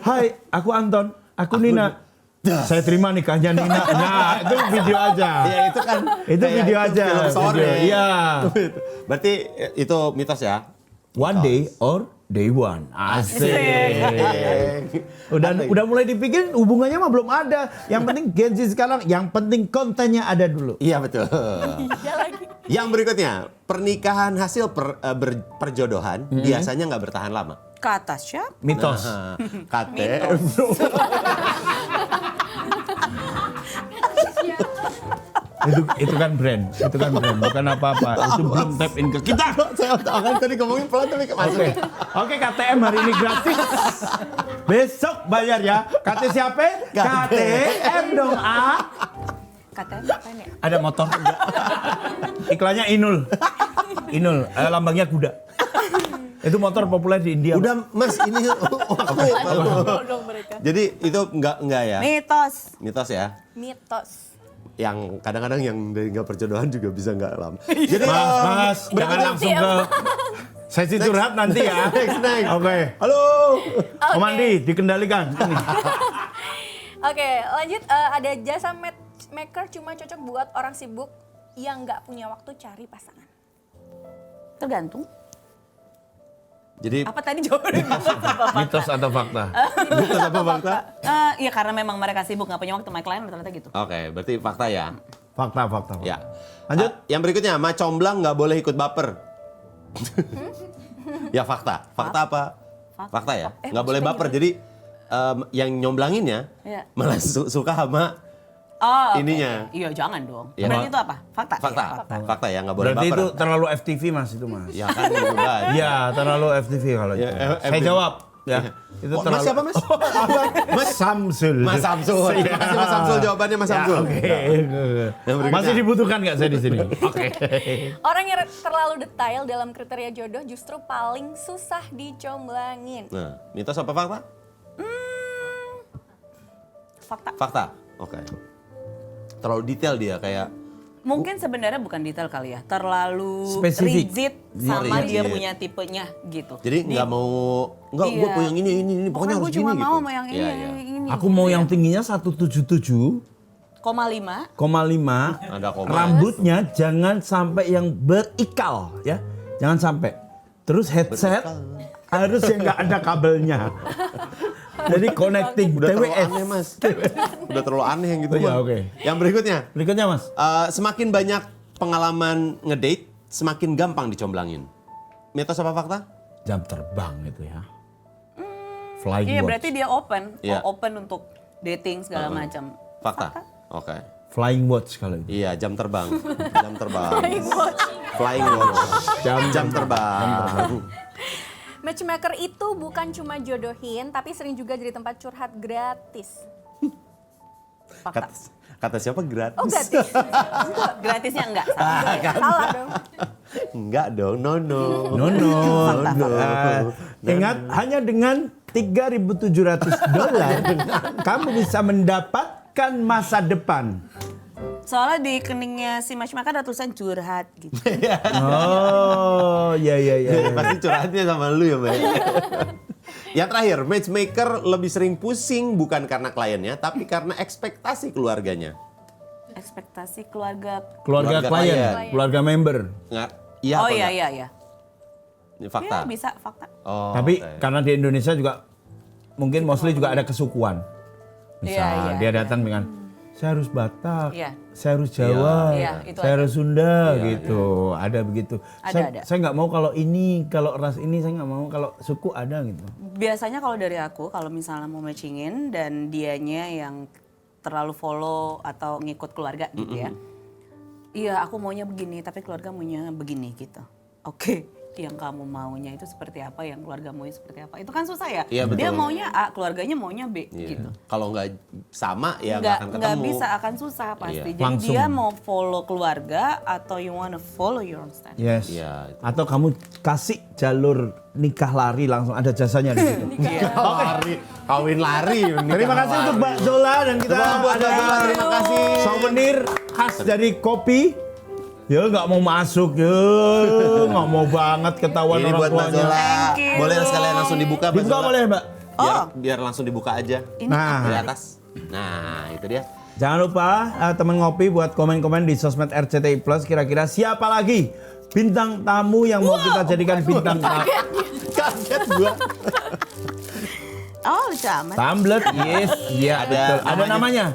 Hai, aku Anton, aku Nina. Saya terima nikahnya Nina. Nah, itu video aja. Ya itu kan. Itu kayak video aja. Film sore. Video, iya. Berarti itu mitos ya. One day or day one. Asik. Udah mulai dipikirin hubungannya mah belum ada. Yang penting Gen Z sekarang, yang penting kontennya ada dulu. Iya betul. Iya lagi. Yang berikutnya, pernikahan hasil perjodohan biasanya nggak bertahan lama. Kata siapa? Mitos. Nah, KTM. itu kan brand, bukan apa-apa. Itu belum tap in ke kita. Saya akan tadi ngomongin pelan tapi masuk. Oke, KTM hari ini gratis. Besok bayar ya. KT siapa? KTM dong, Katanya apa nih? Ada motor. Iklannya Inul. Lambangnya kuda. Itu motor populer di India. Udah Mas ini Dong mereka. Jadi itu enggak ya? Mitos. Mitos ya. Mitos. Yang kadang-kadang yang dari nggak perjodohan juga bisa nggak lama. Jadi Mas, jangan langsung ke sesi curhat nanti ya. Next. Oke. Halo. Om Andi, dikendalikan. Ini. Oke, lanjut. Ada jasa matchmaker cuma cocok buat orang sibuk yang nggak punya waktu cari pasangan. Tergantung. Jadi Apa tadi jawabannya? Mitos atau fakta? mitos apa fakta? Iya karena memang mereka sibuk nggak punya waktu. My client rata-rata gitu. Oke, berarti fakta ya. Fakta. Ya. Lanjut. Yang berikutnya, macomblang nggak boleh ikut baper. Ya fakta. Fakta apa? Fakta ya. Nggak boleh baper. Jadi yang nyomblanginnya Iya. malah suka sama Oh, oke. ininya. Iya jangan dong. Ya, Berarti itu apa? Fakta. Fakta. Iya, Fakta ya, nggak boleh Berarti baper. itu terlalu FTV mas itu mas. Ya kan itu kan. Iya terlalu FTV kalau itu. Ya, Saya jawab. Ya. Itu Mas siapa Mas? Mas Samsul. Mas Samsul. Terima kasih Mas Samsul, jawabannya Mas Samsul. Oke. berikutnya. Masih dibutuhkan nggak saya di sini? Oke. Orang yang terlalu detail dalam kriteria jodoh justru paling susah dicomblangin. Nah, mitos apa fakta? Fakta. Fakta. Oke. Terlalu detail dia kayak Mungkin sebenarnya bukan detail kali ya, terlalu Spesifik. rigid sama Rigid. dia punya tipenya gitu. jadi nggak mau gue Iya. mau yang ini pokoknya harus gue cuma gini mau gitu. sama yang ini, Iya, yang iya. ini. Aku mau yang tingginya 177,5. 0,5. Ada koma. Rambutnya jangan sampai yang berikal ya. Jangan sampai. Terus headset harus yang nggak ada kabelnya. Jadi connecting Udah terlalu TWS. aneh Mas. Udah terlalu aneh yang gitu. Oh, iya, Bang. oke. Yang berikutnya, Berikutnya Mas. semakin banyak pengalaman ngedate, semakin gampang dicomblangin. Mitos apa fakta? Jam terbang itu ya. Flying Iya, watch. berarti dia open. Iya. Open untuk dating segala macam. Fakta. Oke. Flying watch kalau itu. Iya, jam terbang. Jam terbang. Flying watch. Jam terbang. Matchmaker itu bukan cuma jodohin, tapi sering juga jadi tempat curhat gratis. Fakta. Kata siapa gratis? Oh gratis? Gratisnya enggak. Salah dong. Enggak dong, no. Ingat, hanya dengan $3.700 kamu bisa mendapatkan masa depan. Soalnya di keningnya si matchmaker ada tulisan curhat gitu. Oh, ya. Pasti curhatnya sama lu ya, Mbak. Yang terakhir, matchmaker lebih sering pusing bukan karena kliennya, tapi karena ekspektasi keluarganya. Ekspektasi keluarga. Keluarga Keluarga klien, klien. keluarga member. Nggak? Iya Oh apa iya nggak? iya. Ini fakta. Ya, bisa fakta. Oh, Tapi oke. karena di Indonesia juga mungkin mostly juga ada kesukuan. Misal Iya, dia datang dengan saya harus Batak, Iya. saya harus Jawa, Iya, itu saya ada. harus Sunda gitu. Ada begitu. Ada. Saya nggak mau kalau ini, kalau ras ini saya nggak mau, kalau suku ada gitu. Biasanya kalau dari aku, kalau misalnya mau matchingin dan dianya yang terlalu follow atau ngikut keluarga gitu ya. Iya, aku maunya begini, tapi keluarga maunya begini gitu. Oke, yang kamu maunya itu seperti apa, yang keluarga maunya seperti apa. Itu kan susah ya. Iya, betul. Dia maunya A, keluarganya maunya B Iya. gitu. Kalau nggak sama ya nggak akan Nggak ketemu. bisa, akan susah pasti. Iya. Jadi Langsung. dia mau follow keluarga atau you wanna follow your own style. Yes. Iya, itu. Atau kamu kasih jalur nikah lari langsung ada jasanya di situ. Lari, kawin lari. Terima kasih untuk Mbak Zola dan kita Terima buat ada Mbak Zola, terima kasih. souvenir khas dari kopi. Ya nggak mau masuk, ya nggak mau banget ketahuan Ini orang buat Mbak tuanya. Zola. Thank you. Boleh sekalian langsung dibuka, Mbak Dibuka Zola? boleh Mbak? Biar langsung dibuka aja. Nah, Di atas. Nah, itu dia. jangan lupa teman ngopi buat komen-komen di sosmed RCTI Plus. Kira-kira siapa lagi bintang tamu yang mau kita jadikan bintang tamu? Kaget gua. Oh, lucu amat. Tumbler, yes, iya betul. Ada namanya.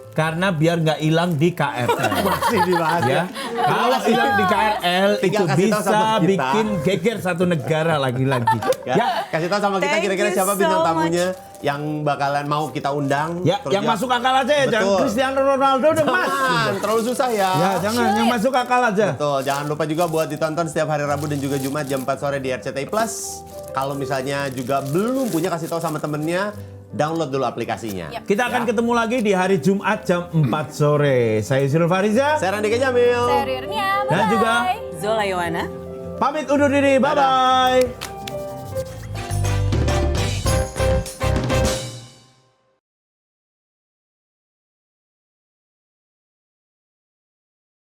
Karena biar nggak hilang di KRL. Masih dibahas Ya, kalau hilang di KRL Tinggal itu kasih tahu bisa sama kita. bikin geger satu negara lagi-lagi. Ya, kasih tahu sama kita Thank kira-kira you siapa bintang so tamunya yang bakalan mau kita undang. Ya, Terus yang juga- masuk akal aja ya, jangan Betul. Cristiano Ronaldo deh mas. Jangan, terlalu susah ya. Ya, jangan, yang masuk akal aja. Betul, jangan lupa juga buat ditonton setiap hari Rabu dan juga Jumat jam 4 sore di RCTI Plus. Kalau misalnya juga belum punya, kasih tahu sama temennya, download dulu aplikasinya. Yap. Kita akan ketemu lagi di hari Jumat jam 4 sore. Saya Yusril Fariza. Saya Randika Jamil. Saya Rirnia, Dan juga bye-bye. Zola Yowana. pamit undur diri. Bye-bye.